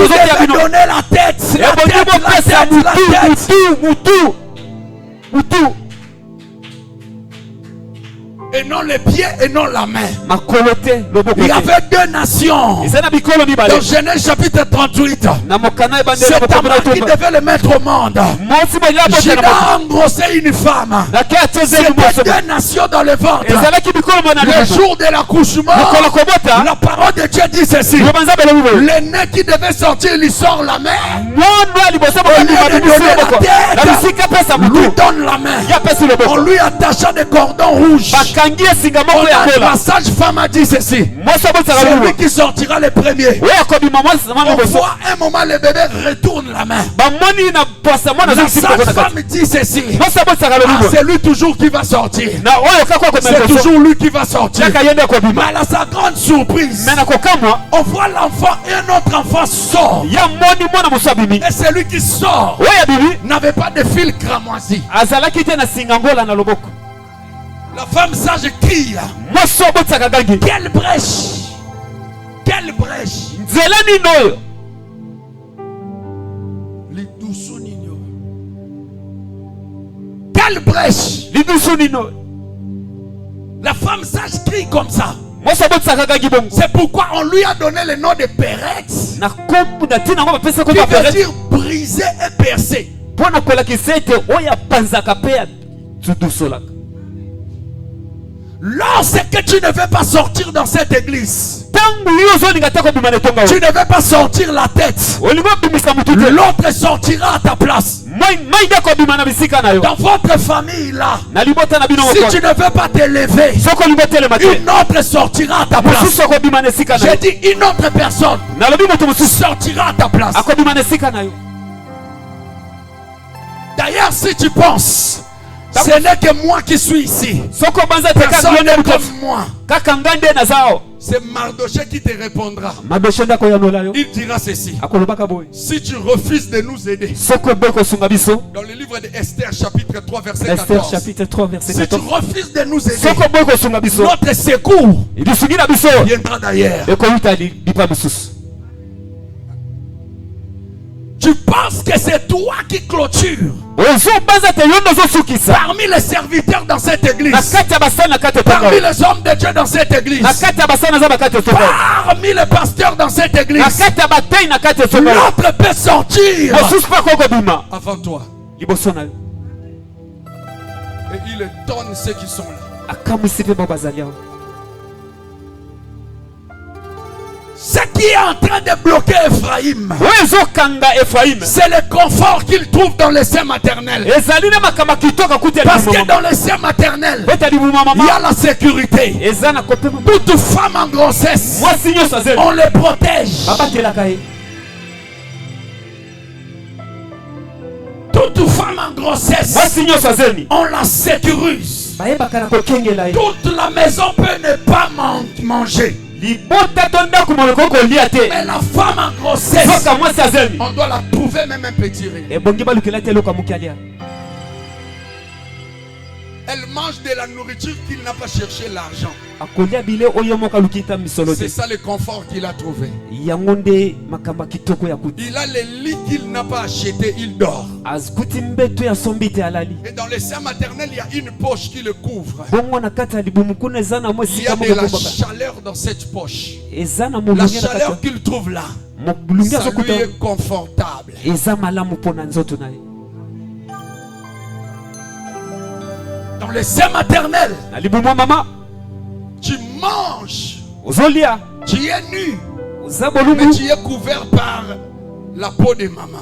devez donner la tête. Et non les pieds et non la main. Il y avait 2 nations. Dans Genèse chapitre 38, c'est Tamar qui devait le mettre au monde. Juda a engrossé une femme. C'était 2 nations dans le ventre. Le jour de l'accouchement, la parole de Dieu dit ceci: l'aîné qui devait sortir lui sort la main. Au lieu de donner la tête, lui donne la main. On lui attacha des cordons rouges. La sage-femme a dit ceci: c'est lui qui sortira le premier. On voit un moment le bébé retourne la main. La sage-femme dit ceci: c'est lui toujours qui va sortir. C'est toujours lui qui va sortir. Mais à sa grande surprise, on voit l'enfant et un autre enfant sort. Et celui qui sort n'avait pas de fil cramoisi. La femme sage crie: quelle brèche! Quelle brèche! Quelle brèche? La femme sage crie comme ça. C'est pourquoi on lui a donné le nom de Pérex, qui veut dire briser et percer. Lorsque tu ne veux pas sortir dans cette église, tu ne veux pas sortir la tête, l'autre sortira à ta place. Dans votre famille là, si tu ne veux pas t'élever, une autre sortira à ta place. J'ai dit une autre personne sortira à ta place. D'ailleurs, si tu penses ce n'est que moi qui suis ici, personne n'est comme moi, c'est Mardochée qui te répondra. Il dira ceci: si tu refuses de nous aider, dans le livre de Esther chapitre 3 verset 14, si tu refuses de nous aider, notre secours viendra d'ailleurs. Tu penses que c'est toi qui clôture parmi les serviteurs dans cette église, parmi les hommes de Dieu dans cette église, parmi les pasteurs dans cette église. L'autre peut sortir avant toi et il étonne ceux qui sont là. Ce qui est en train de bloquer Ephraïm, c'est le confort qu'il trouve dans le sein maternel. Parce que dans le sein maternel, il y a la sécurité. Toute femme en grossesse, on les protège. Toute femme en grossesse, on la sécurise. Toute la maison peut ne pas manger. Mais la femme en grossesse, on doit la trouver même un petit riz. Elle mange de la nourriture qu'il n'a pas cherché l'argent. C'est ça le confort qu'il a trouvé. Il a les lits qu'il n'a pas acheté, il dort. Et dans le sein maternel, il y a une poche qui le couvre. Il y a de la chaleur dans cette poche. La chaleur qu'il trouve là, ça lui est confortable. Dans le sein maternel, tu manges, tu es nu, mais tu es couvert par la peau de maman.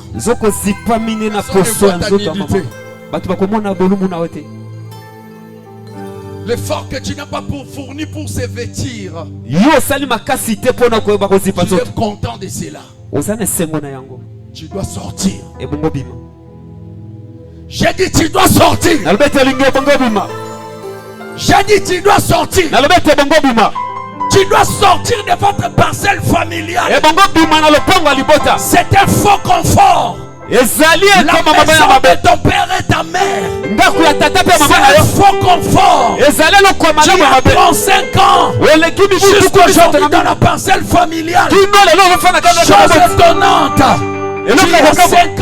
L'effort que tu n'as pas fourni pour se vêtir, tu es content de cela. Tu dois sortir. J'ai dit tu dois sortir. J'ai dit tu dois sortir. Tu dois sortir de votre parcelle familiale. C'est un faux confort. La maison de ton père et ta mère, c'est un faux confort. Tu apprends 5 ans jusqu'aujourd'hui dans la parcelle familiale. Chose étonnante. Tu as 5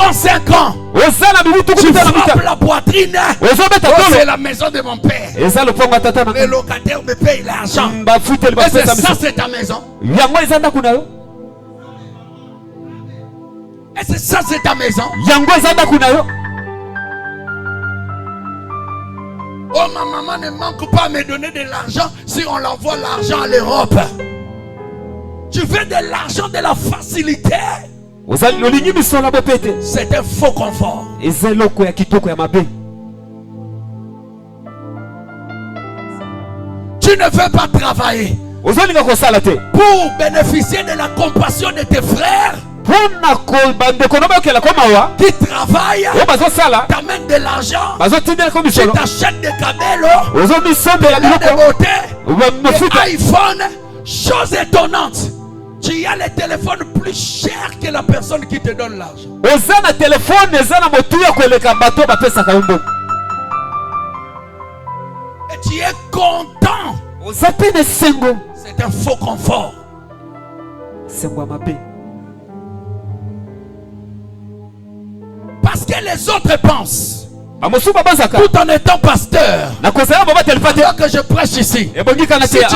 ans. Tu frappes la poitrine. Oh, c'est la maison de mon père. Les locataires me payent l'argent. Et c'est ça, c'est ta maison. Et c'est ça, c'est ta maison. Oh, ma maman ne manque pas à me donner de l'argent si on l'envoie l'argent à l'Europe. Tu veux de l'argent, de la facilité. C'est un faux confort. Tu ne veux pas travailler pour bénéficier de la compassion de tes frères qui travaillent, t'amènent de l'argent, tu t'achètes des camélos, des beautés, des iPhones. Chose étonnante, tu as les téléphones plus chers que la personne qui te donne l'argent. Et tu es content. C'est un faux confort. Parce que les autres pensent tout en étant pasteur. Alors que je prêche ici, si tu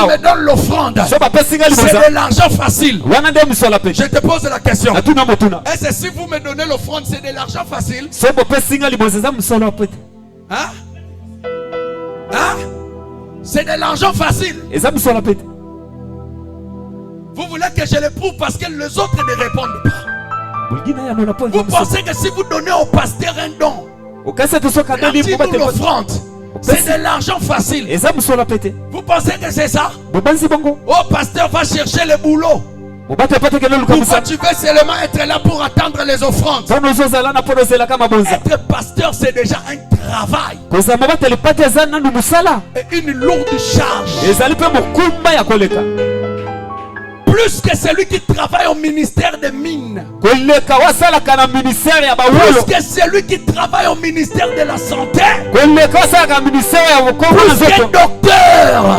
me donnes l'offrande, c'est de l'argent facile. Je te pose la question. Est-ce que si vous me donnez l'offrande, c'est de l'argent facile? Hein? Hein? C'est de l'argent facile. Vous voulez que je le prouve parce que les autres ne répondent pas. Vous pensez que si vous donnez au pasteur un don, l'offrande, c'est de l'argent facile. Vous pensez que c'est ça? Oh, pasteur va chercher le boulot. Pourquoi tu veux seulement être là pour attendre les offrandes? Être pasteur, c'est déjà un travail et une lourde charge. Plus que celui qui travaille au ministère des mines, plus que celui qui travaille au ministère de la santé, plus qu'un docteur,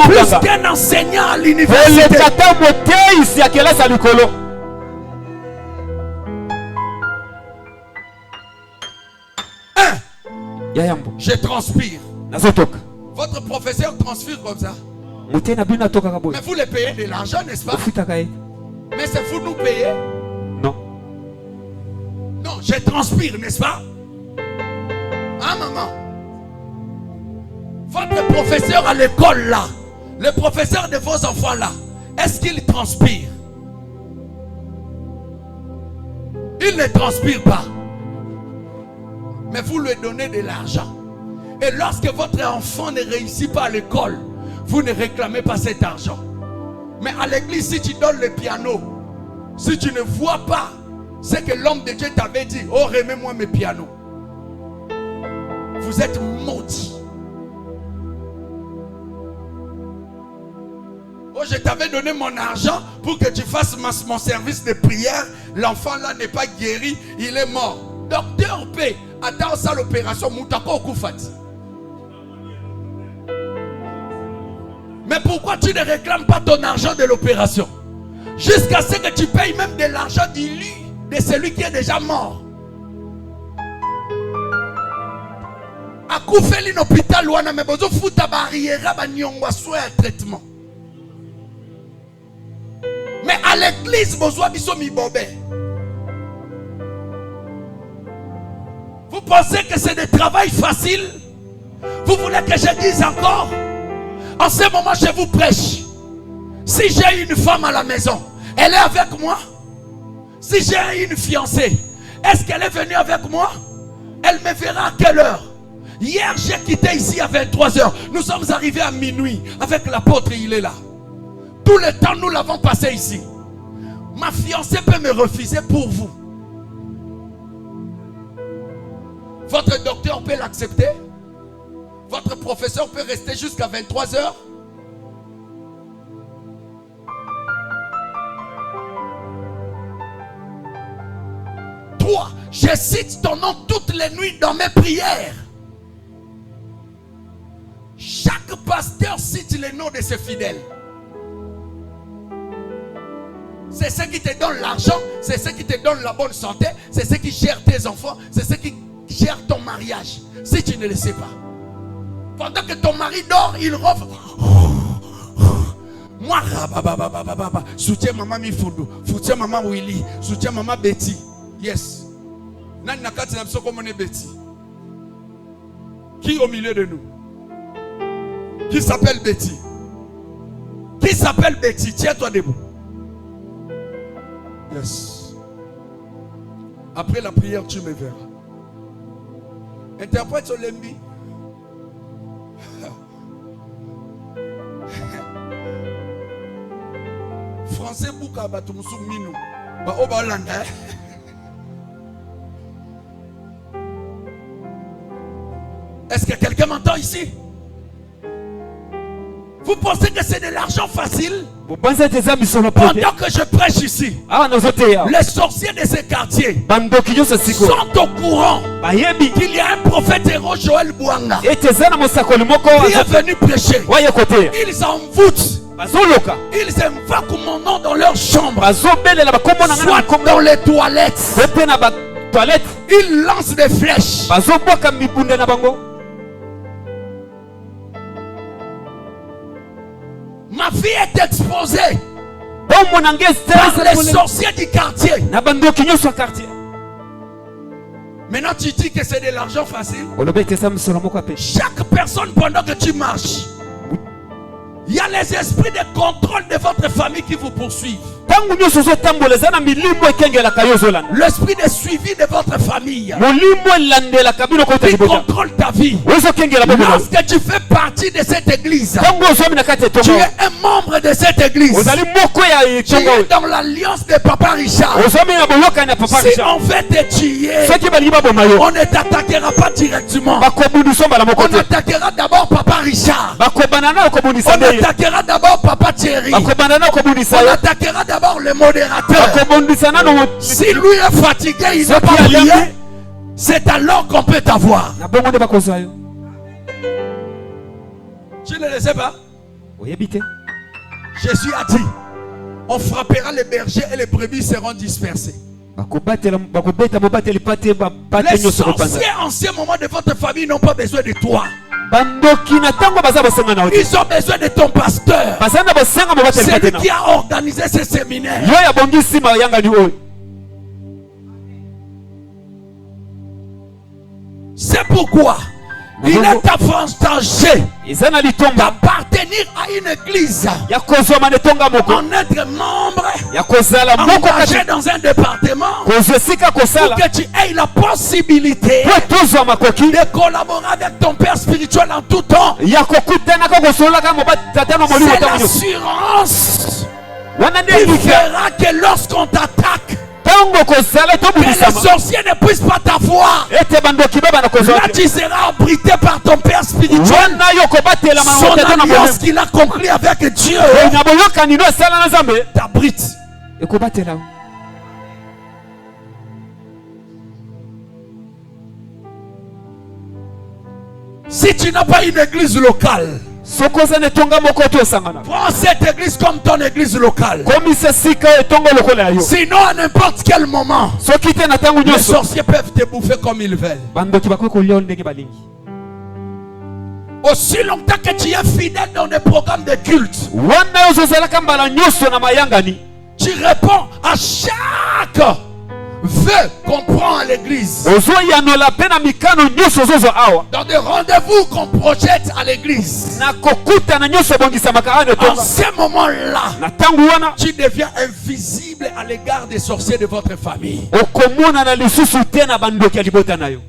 plus qu'un enseignant à l'université. Je transpire. Votre professeur transpire comme ça. Mais vous les payez de l'argent, n'est-ce pas? Mais c'est vous nous payez? Non. Non, je transpire, n'est-ce pas? Hein, maman? Votre professeur à l'école là, le professeur de vos enfants là, est-ce qu'il transpire? Il ne transpire pas. Mais vous lui donnez de l'argent. Et lorsque votre enfant ne réussit pas à l'école, vous ne réclamez pas cet argent. Mais à l'église, si tu donnes le piano, si tu ne vois pas ce que l'homme de Dieu t'avait dit, oh, remets-moi mes pianos, vous êtes maudits. Oh, je t'avais donné mon argent pour que tu fasses mon service de prière. L'enfant là n'est pas guéri, il est mort. Docteur P, attends ça l'opération, Moutako Koufati. Mais pourquoi tu ne réclames pas ton argent de l'opération? Jusqu'à ce que tu payes même de l'argent de celui qui est déjà mort. A Koufeli l'hôpital, ouana me bozo futa barrière ba nyongwa soin traitement. Mais à l'église, bozo biso mi bobé. Vous pensez que c'est du travail facile? Vous voulez que je dise encore? En ce moment, je vous prêche. Si j'ai une femme à la maison, elle est avec moi. Si j'ai une fiancée, est-ce qu'elle est venue avec moi? Elle me verra à quelle heure? Hier, j'ai quitté ici à 23 h. Nous sommes arrivés à minuit. Avec l'apôtre, il est là. Tout le temps, nous l'avons passé ici. Ma fiancée peut me refuser pour vous. Votre docteur peut l'accepter? Votre professeur peut rester jusqu'à 23 h. Toi, je cite ton nom toutes les nuits dans mes prières. Chaque pasteur cite les noms de ses fidèles. C'est ceux qui te donnent l'argent, c'est ceux qui te donnent la bonne santé, c'est ceux qui gèrent tes enfants, c'est ceux qui gèrent ton mariage. Si tu ne le sais pas. Pendant que ton mari dort, il ronfle. Moi, soutiens maman Mifoudou, soutiens maman Willy, soutiens maman Betty. Yes. Betty. Qui au milieu de nous? Qui s'appelle Betty? Qui s'appelle Betty? Tiens-toi debout. Yes. Après la prière, tu me verras. Interprète sur l'embi. Français Bouka Batumusu Minou. Ba Obalanda. Est-ce que quelqu'un m'entend ici? Vous pensez que c'est de l'argent facile? Pendant que je prêche ici, les sorciers de ces quartiers sont au courant qu'il y a un prophète héros Joël Bouanga qui est venu prêcher. Ils envoûtent, ils invoquent mon nom dans leur chambre, soit dans les toilettes, toilette. Ils lancent des flèches. Bazobwaka mibunda na bango. Ma fille est exposée Bon mon angé par les sorciers du quartier. na bando kinyo sur quartier. Maintenant tu dis que c'est de l'argent facile. Olobete ça msolo moko ape. Chaque personne pendant que tu marches, il y a les esprits de contrôle de votre famille qui vous poursuivent. Tangu nyo sozo tamboleza na milimo ekengela kayozolana. L'esprit de suivi de votre famille Molimo landela kabino ko qui tebota. contrôle ta vie. Ozo kengela bobo. Lorsque tu fais partie de cette église, Tangu ozo mina kate tu tongo. es un membre de cette église. Ozali moko ya Tu es tongo. dans l'alliance de Papa Richard. Ozo mina boloka na papa Si Richard. on veut te tuer, Soki baliba bomayo. on ne t'attaquera pas directement. Bakobunduso bala moko On te. attaquera d'abord Papa Richard. Bakobanana okobundisa On ndeye. attaquera d'abord Papa Thierry. Bakobanana okobundisa On yo. attaquera d'abord le modérateur. Bakobundisa nano. Si lui est fatigué, il n'a Soki pas prié, alembi. c'est alors qu'on peut t'avoir. Na bongo nde bakozwa yo. Tu ne le sais pas? Oyebi te. Jésus a dit, on frappera les bergers et les brebis seront dispersés. Bakobatela bakobeta mobateli pate bapate Les nyoso kopanza. sorciers en ce moment de votre famille n'ont pas besoin de toi. Bandoki na tango baza bosenga na oti. Ils ont besoin de ton pasteur. Baza na bosenga mobateli C'est pate lui na. qui a organisé ce séminaire. Yo ya bongisi ma yanga ni oyo. C'est pourquoi il est avantageux Izana litomba d'appartenir à une église, ya kozoma ne tonga moko. en être membre, Ya kozala moko engagé kati. dans un département, Kozesika pour kosala. que tu aies la possibilité Po tozwa makoki. de collaborer avec ton père spirituel en tout temps. Ya kokutana ko kosola ka mobatata no molimo C'est tango nyoso. l'assurance Wana qui nde bika. fera que lorsqu'on t'attaque, Tango kozala to que les bubisama. sorciers ne puissent pas t'avoir. Ete bandoki baba na kozwa. Là, tu seras abrité par ton père spirituel. Wana yo kobatela Son mamoto na alliance molimo. qu'il a conclu avec Dieu Na boyoka nino sala na zambe. t'abrite. Ekobatela. Si tu n'as pas une église locale, Sokoza ne tonga moko to sangana. prends cette église comme ton église locale. Komisa sika etongo lokola yo. Sinon, à n'importe quel moment, Soki te na tango les nyoso. sorciers peuvent te bouffer comme ils veulent. Bandoki bako kolia ndenge balingi. Aussi longtemps que tu es fidèle dans des programmes de culte, Wana yo zozala kambala nyoso na mayanga ni. tu réponds à chaque vœu qu'on prend à l'église. Ozo yanola pena mikano nyoso zozo awa. Dans des rendez-vous qu'on projette à l'église. Na kokuta na nyoso bongisa makane En tonga. ce moment-là, Na tangu wana tu deviens invisible à l'égard des sorciers de votre famille. okomona na lisusu te na bandoki ya libota na yo.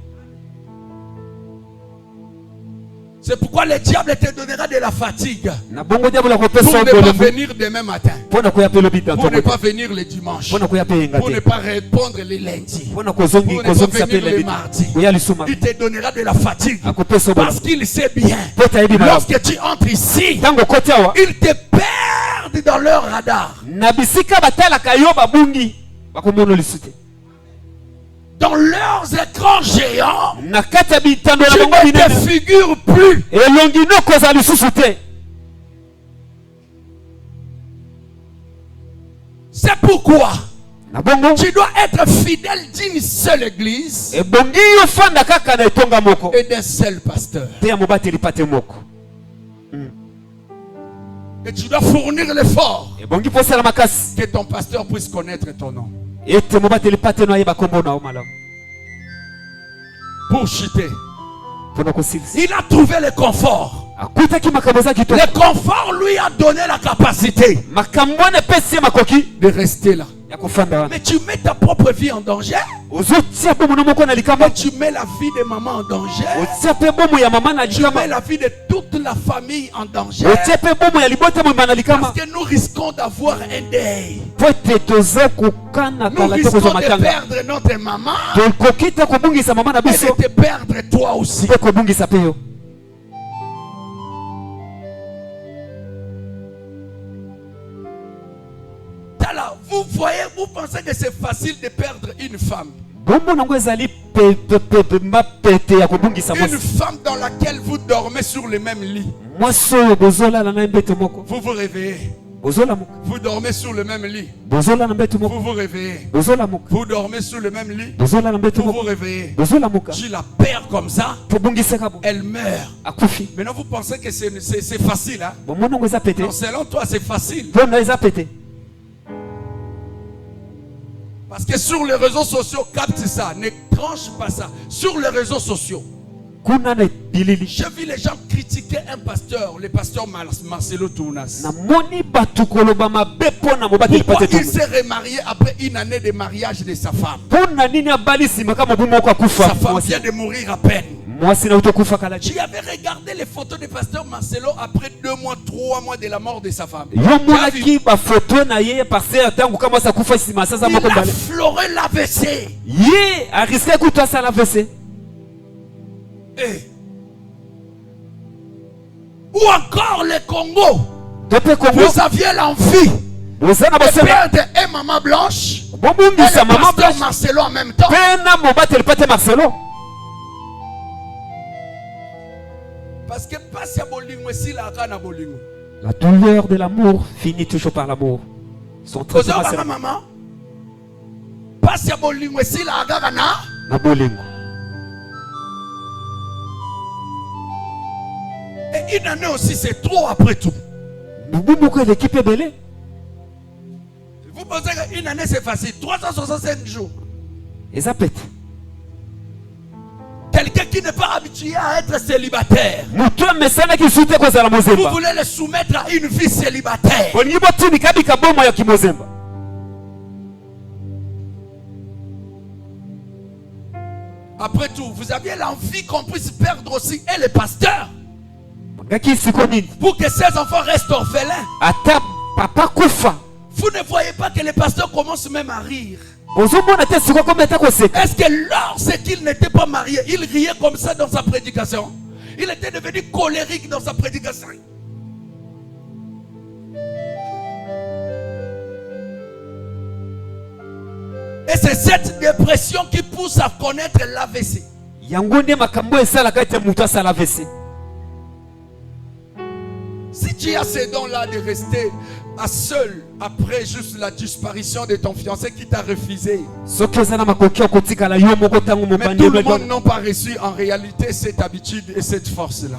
C'est pourquoi le diable te donnera de la fatigue Na bongo diabolo pour kopesa ne pas obolombo. venir demain matin, Pona koya pe lobi pour ne tanto. pas venir le dimanche, Pona koya pe yenga pour ne te. pas répondre le lundi. Pona kozongi Pour ne pas kozongisa pe venir le lebi. mardi. Koya lisuma. Il te donnera de la fatigue Akopesa obolombo. parce qu'il sait bien. Pota yebi malamu. Lorsque tu entres ici, Tango koti awa. ils te perdent dans leur radar, Na bisika batalaka yo babungi. Bakomona lisusu te. dans leurs écrans géants. Na kati ya bitando na Tu bango ne te binene. figures plus. Elongi no koza lisusu te. C'est pourquoi Na bongo tu dois être fidèle d'une seule église ebongi yo fanda kaka na etonga moko. et d'un seul pasteur. Te ya mobateli pate moko. Et tu dois fournir l'effort Ebongi posala makasi. que ton pasteur puisse connaître ton nom. Ete mobateli pate no ayeba kombo na o malamu. Pour chuter. Pona kosilisa. Il a trouvé le confort. Akutaki makambo za kitoko. Le confort lui a donné la capacité Makambo ne pesi makoki de rester là. ya kofanda wana. Mais tu mets ta propre vie en danger. Ozotia bomo na moko na likambo. Mais tu mets la vie de maman en danger. Otia pe bomo ya mama na Tu likama. mets la vie de toute la famille en danger. Otia pe bomo ya libota mo na likama. Parce que nous risquons d'avoir un deuil. Po ete toza kokana Nous kala te risquons kozwa de matanga. perdre notre maman Tokoki te kobungisa mama na et biso. de te perdre toi aussi. Pe kobungisa pe yo. Tala, vous voyez, vous pensez que c'est facile de perdre une femme. Bombo nango ezali mapete ya kobungisa Une mwasi. femme dans laquelle vous dormez sur le même lit. Mwasi oyo bozolala na mbeto moko. Vous vous réveillez. Vous dormez sur le même lit. Vous vous réveillez. Vous dormez sur le même lit. Vous vous réveillez. Tu la perds comme ça. Elle meurt. Maintenant vous pensez que c'est facile. Hein? Non, selon toi c'est facile. Parce que sur les réseaux sociaux, capte ça. Ne tranche pas ça. Sur les réseaux sociaux. J'ai vu les gens critiquer un pasteur, le pasteur Marcelo Tounas. Pourquoi il s'est remarié après une année de mariage de sa femme? Sa femme vient de mourir à peine. Tu avais regardé les photos du pasteur Marcelo après 2 mois, 3 mois de la mort de sa femme. Il a affleuré l'AVC. Ou encore le Congo. Vous aviez l'envie de perdre un maman blanche et le pasteur Marcelo en même temps. Parce que la douleur de l'amour finit toujours par l'amour. Son traitement c'est maman. Et une année aussi, c'est trop après tout. Vous pensez qu'une année c'est facile? 365 jours. Quelqu'un qui n'est pas habitué à être célibataire. Vous voulez le soumettre à une vie célibataire. Après tout, vous aviez l'envie qu'on puisse perdre aussi et les pasteurs. Pour que ces enfants restent orphelins. Vous ne voyez pas que les pasteurs commencent même à rire. Est-ce que lorsqu'il n'était pas marié, il riait comme ça dans sa prédication? Il était devenu colérique dans sa prédication. Et c'est cette dépression qui pousse à connaître l'AVC. Si tu as ces dons-là de rester à seul après juste la disparition de ton fiancé qui t'a refusé, mais tout le monde n'a pas reçu en réalité cette habitude et cette force-là.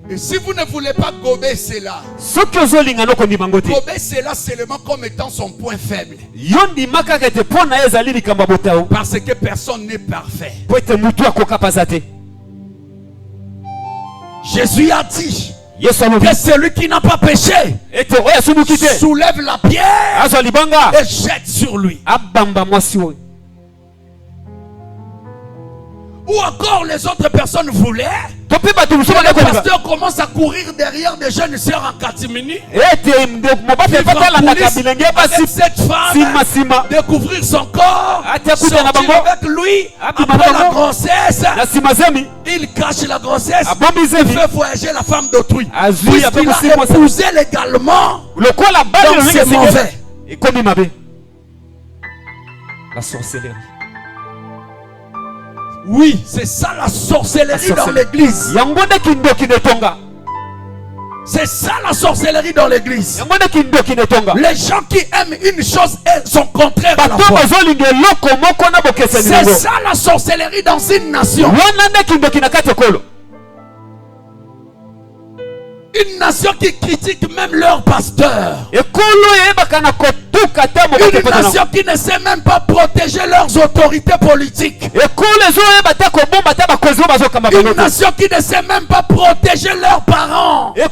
Et si vous ne voulez pas gober cela, gober cela seulement comme étant son point faible. Parce que personne n'est parfait. Jésus a dit que celui qui n'a pas péché soulève la pierre et jette sur lui. Ou encore les autres personnes voulaient que le pasteur commence à courir derrière des jeunes sœurs en catimini, cette femme, découvrir son corps, sortir avec lui après la grossesse. Il cache la grossesse, il fait voyager la femme d'autrui, puisqu'il a épousé légalement. Donc c'est mauvais. La sorcellerie. Oui, c'est ça la sorcellerie dans l'église. C'est ça la sorcellerie dans l'église. Les gens qui aiment une chose et son contraire à la fois. C'est ça la sorcellerie dans une nation. Une nation qui critique même leur pasteur. Une nation qui ne sait même pas protéger leurs autorités politiques. Une nation qui ne sait même pas protéger leurs parents. Une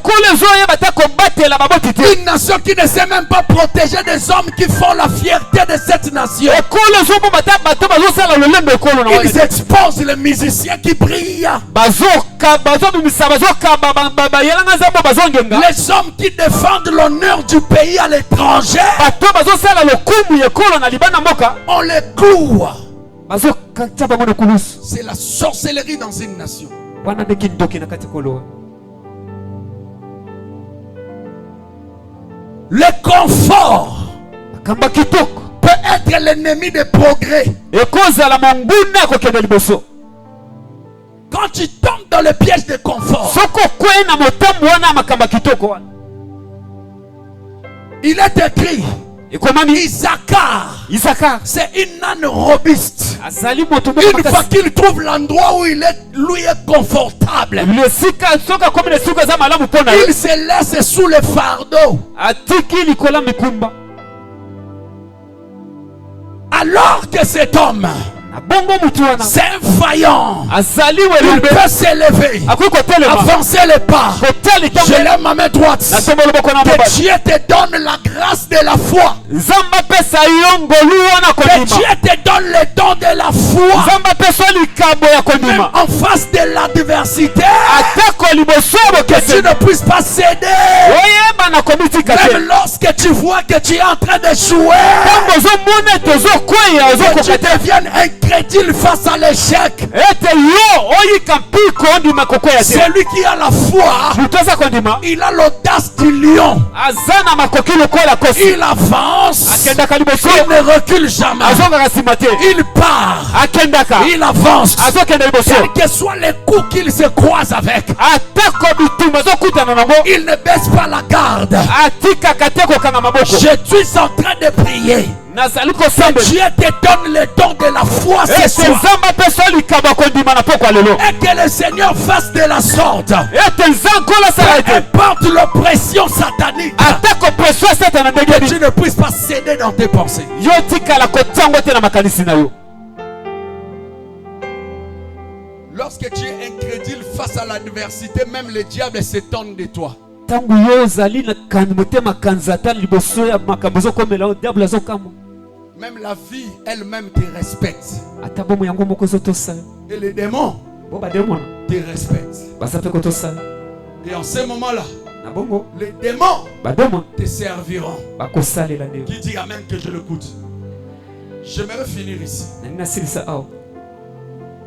nation qui ne sait même pas protéger des hommes qui font la fierté de cette nation. Ils exposent les musiciens qui brillent. Les hommes qui défendent l'honneur du pays à l'étranger, on les cloue. C'est la sorcellerie dans une nation. Le confort peut être l'ennemi des progrès. Quand tu tombes dans le piège de confort, Il est écrit, Isaacar, c'est une âne robuste. Une fois qu'il trouve l'endroit où lui est confortable, il se laisse sous le fardeau. Alors que cet homme, c'est un vaillant, il peut s'élever, avancer les pas. Je lève ma main droite. Que Dieu te donne la grâce de la foi. Que Dieu te donne le don de la foi. Même en face de l'adversité, que tu ne puisses pas céder. Même lorsque tu vois que tu es en train de jouer, que tu deviennes incrédule face à l'échec. Celui qui a la foi, il a l'audace du lion. Il avance, il ne recule jamais. Il part, il avance, quels que soient les coups qu'il se croise avec, il ne baisse pas la garde. Je suis en train de prier. Dieu te donne le don de la foi ce soir. Et que le Seigneur fasse de la sorte. Peu importe l'oppression satanique, que tu ne puisses pas céder dans tes pensées. Lorsque tu es incrédule face à l'adversité, même le diable s'étonne de toi. Même la vie elle-même te respecte. Et les démons te respectent. Et en ce moment-là, les démons te serviront. Qui dit amen que je l'écoute? J'aimerais finir ici.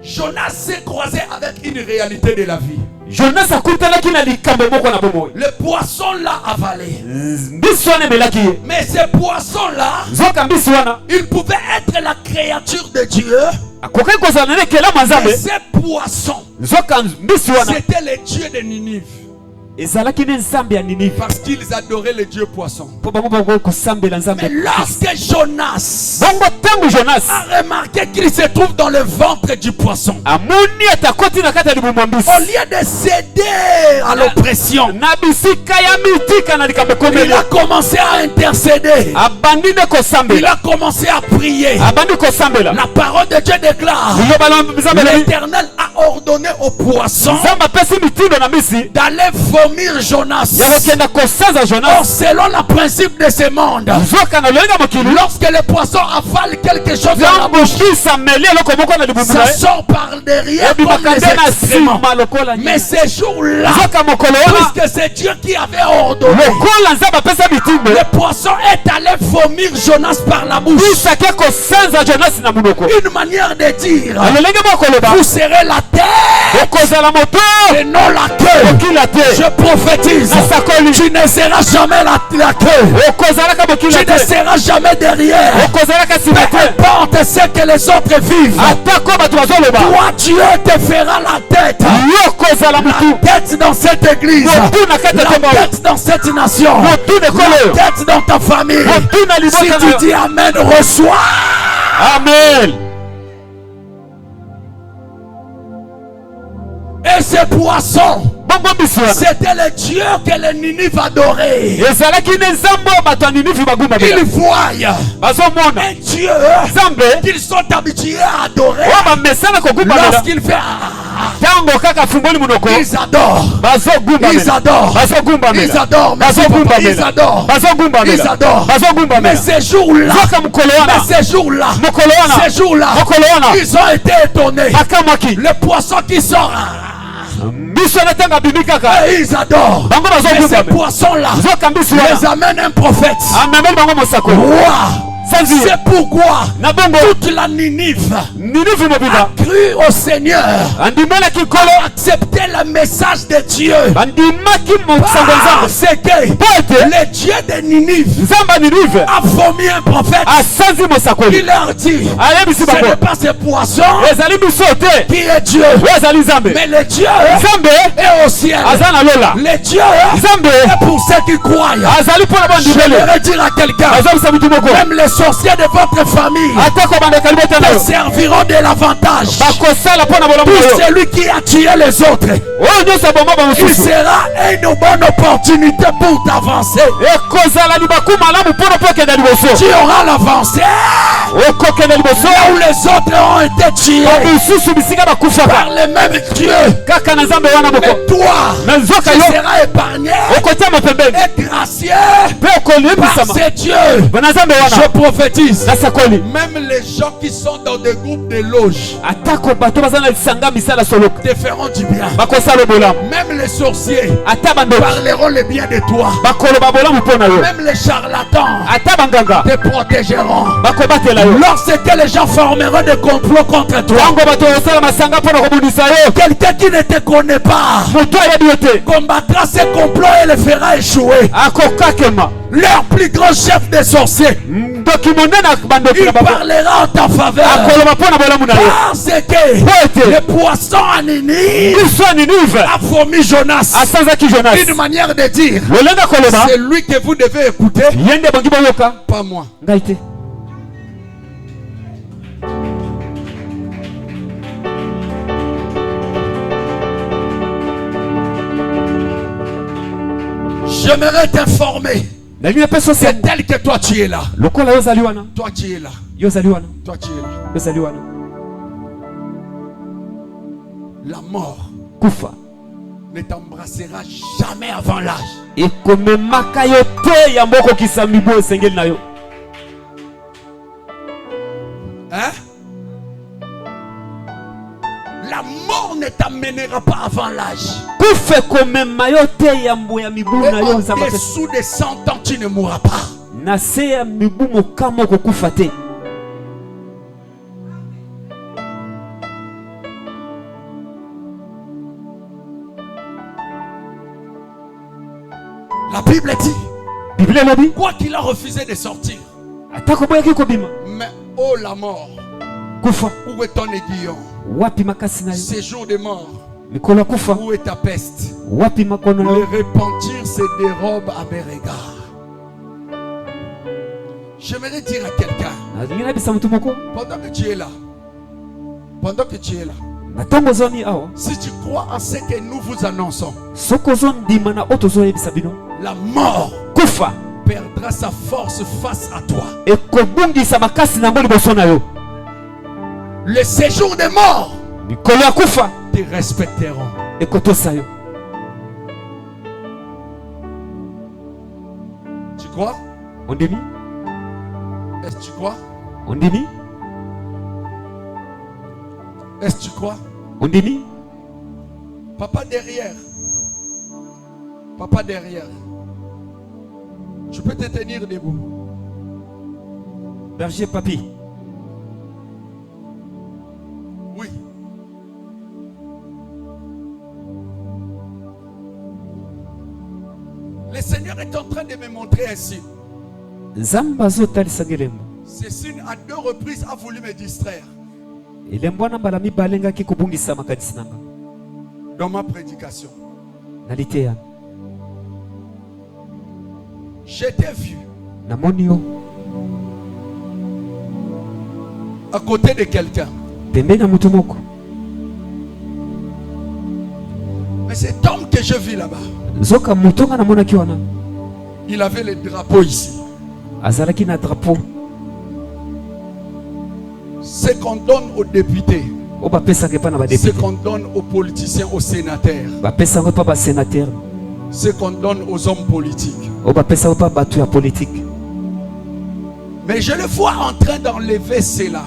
Jonas s'est croisé avec une réalité de la vie. Le poisson l'a avalé. Mais ce poisson-là, il pouvait être la créature de Dieu. Mais ce poisson, c'était le Dieu de Ninive. Parce qu'ils adoraient le Dieu poisson. Mais lorsque Jonas a remarqué qu'il se trouve dans le ventre du poisson, au lieu de céder à l'oppression, il a commencé à intercéder. Il a commencé à prier. La parole de Dieu déclare: l'Éternel a ordonné au poisson d'aller vomir Jonas. Or, selon le principe de ce monde, lorsque le poisson avale quelque chose dans la bouche, ça sort par derrière comme les excréments. Mais ce jour-là, puisque c'est Dieu qui avait ordonné, le poisson est allé vomir Jonas par la bouche. Une manière de dire: vous serez la tête et non la queue. Je prophétise, tu ne seras jamais la queue. Tu ne seras jamais derrière. Peu importe ce que les autres vivent, toi Dieu te fera la tête. La tête dans cette église, la tête dans cette nation, la tête dans ta famille. Si tu dis amen, reçois. Amen. Et ce poisson, c'était le Dieu que les Ninives adoraient. Ils voient un Dieu qu'ils sont habitués à adorer. Lorsqu'il fait ils adorent. Ils adorent. Ils adorent. Ils adorent. Mais ces jours-là, ils ont été étonnés. Le poisson qui sort, et ils adorent. Mais ces poissons-là les amènent un prophète. C'est pourquoi toute la Ninive a cru au Seigneur, a accepté le message de Dieu. Parce que le Dieu de Ninive a vomi un prophète. Il leur dit, ce n'est pas ce poisson qui est Dieu, mais le Dieu est au ciel. Le Dieu est pour ceux qui croient. J'aimerais dire à quelqu'un, même les sorciers de votre famille te serviront de l'avantage. Pour celui qui a tué les autres, il sera une bonne opportunité pour t'avancer. Tu auras l'avancée là où les autres ont été tués par les mêmes dieux. Mais toi, tu seras épargné et gracié par ces dieux. Je prophétise, même les gens qui sont dans des groupes de loges te feront du bien. Même les sorciers parleront le bien de toi. Même les charlatans te protégeront. Lorsque les gens formeront des complots contre toi, quelqu'un qui ne te connaît pas combattra ces complots et les fera échouer. Leur plus grand chef des sorciers, il parlera en ta faveur. Parce que le poisson à Ninive a vomi Jonas. Une manière de dire, c'est lui que vous devez écouter, pas moi. J'aimerais t'informer. C'est tel que toi tu es là. Toi tu es là. Toi tu es là. La mort ne t'embrassera jamais avant l'âge. Hein? La mort ne t'amènera pas avant l'âge. Et en dessous de 100 ans, tu ne mourras pas. La Bible dit, quoi qu'il a refusé de sortir, mais oh la mort, où est ton aiguillon? Séjour de mort, où est ta peste? Le repentir se dérobe à mes regards. J'aimerais dire à quelqu'un, pendant que tu es là, si tu crois en ce que nous vous annonçons, la mort perdra sa force face à toi. Le séjour des morts te respecteront. Tu crois? Est-ce que tu crois? Est-ce que tu crois? Papa derrière. Tu peux te tenir debout. Berger papi. Oui. Le Seigneur est en train de me montrer un signe. Ce signe à 2 reprises a voulu me distraire dans ma prédication. J'étais vu à côté de quelqu'un. Mais cet homme que je vis là-bas, il avait le drapeau ici. Ce qu'on donne aux députés, ce qu'on donne aux politiciens, aux sénateurs, ce qu'on donne aux hommes politiques. Mais je le vois en train d'enlever cela.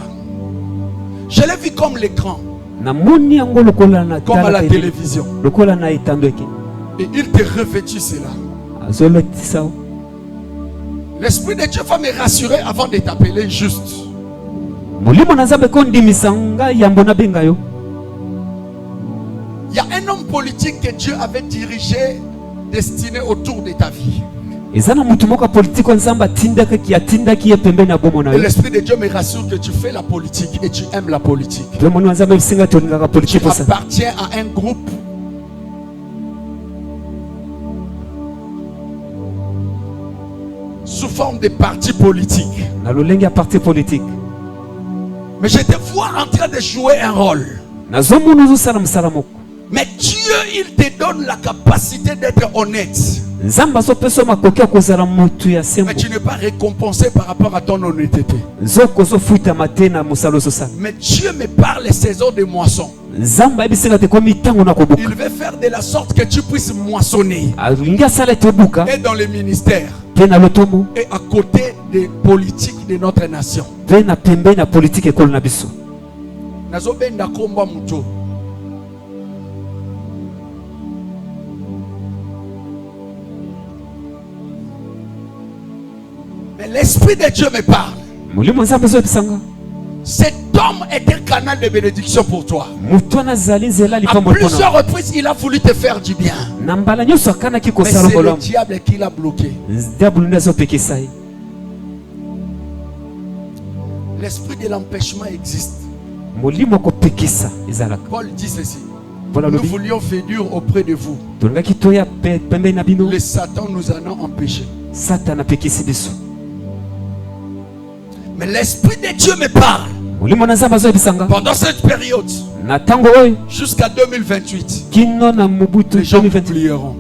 Je l'ai vu comme l'écran, comme à la télévision. Et il te revêtit cela. L'Esprit de Dieu va me rassurer avant de t'appeler juste. Il y a un homme politique que Dieu avait dirigé, destiné autour de ta vie. Et l'Esprit de Dieu me rassure que tu fais la politique et tu aimes la politique. Tu appartiens à un groupe sous forme de parti politique. Mais je te vois en train de jouer un rôle. Mais Dieu, il te donne la capacité d'être honnête. Mais tu n'es pas récompensé par rapport à ton honnêteté. Mais Dieu me parle les saisons de moisson. Il veut faire de la sorte que tu puisses moissonner. Et dans les ministères. Et à côté des politiques de notre nation. Mais l'Esprit de Dieu me parle. Cet homme est un canal de bénédiction pour toi. À plusieurs reprises, il a voulu te faire du bien. Mais c'est le diable qui l'a bloqué. L'esprit de l'empêchement existe. Paul dit ceci. Nous voulions venir auprès de vous. Le Satan nous en a empêchés. Mais l'Esprit de Dieu me parle. Pendant cette période, jusqu'à 2028, les gens oublieront.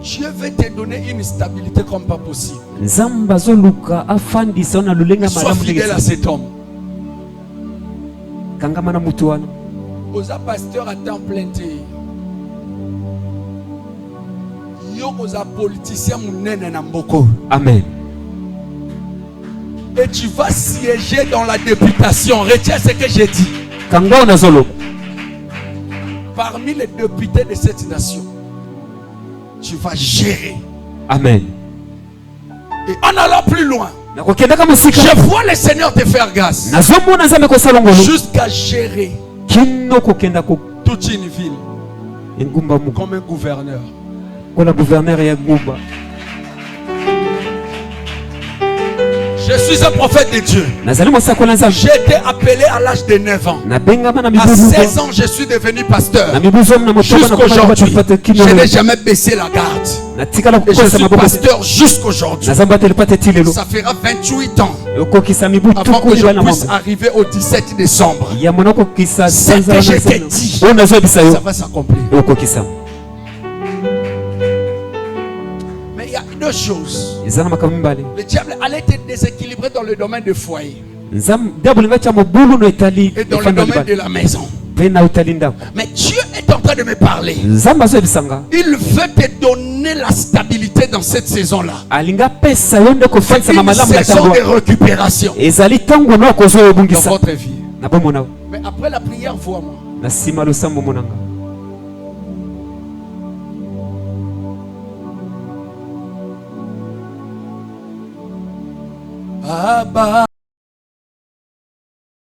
Dieu veut te donner une stabilité comme pas possible. Sois fidèle à cet homme. Aux pasteurs à temps plein. Amen. Et tu vas siéger dans la députation. Retiens ce que j'ai dit. Parmi les députés de cette nation, tu vas gérer. Amen. Et en allant plus loin, je vois le Seigneur te faire grâce jusqu'à gérer toute une ville comme un gouverneur. Je suis un prophète de Dieu. J'ai été appelé à l'âge de 9 ans. À 16 ans, je suis devenu pasteur. Jusqu'aujourd'hui, je n'ai jamais baissé la garde. Et je suis pasteur jusqu'aujourd'hui. Ça fera 28 ans avant que je puisse arriver au 17 décembre. Ce que je t'ai dit, ça va s'accomplir. Mais il y a deux choses. Le diable allait te déséquilibrer dans le domaine du foyer et dans le domaine de la maison. Mais Dieu est en train de me parler. Il veut te donner la stabilité dans cette saison-là. C'est une saison de récupération dans votre vie. Mais après la prière, vois-moi. Abba.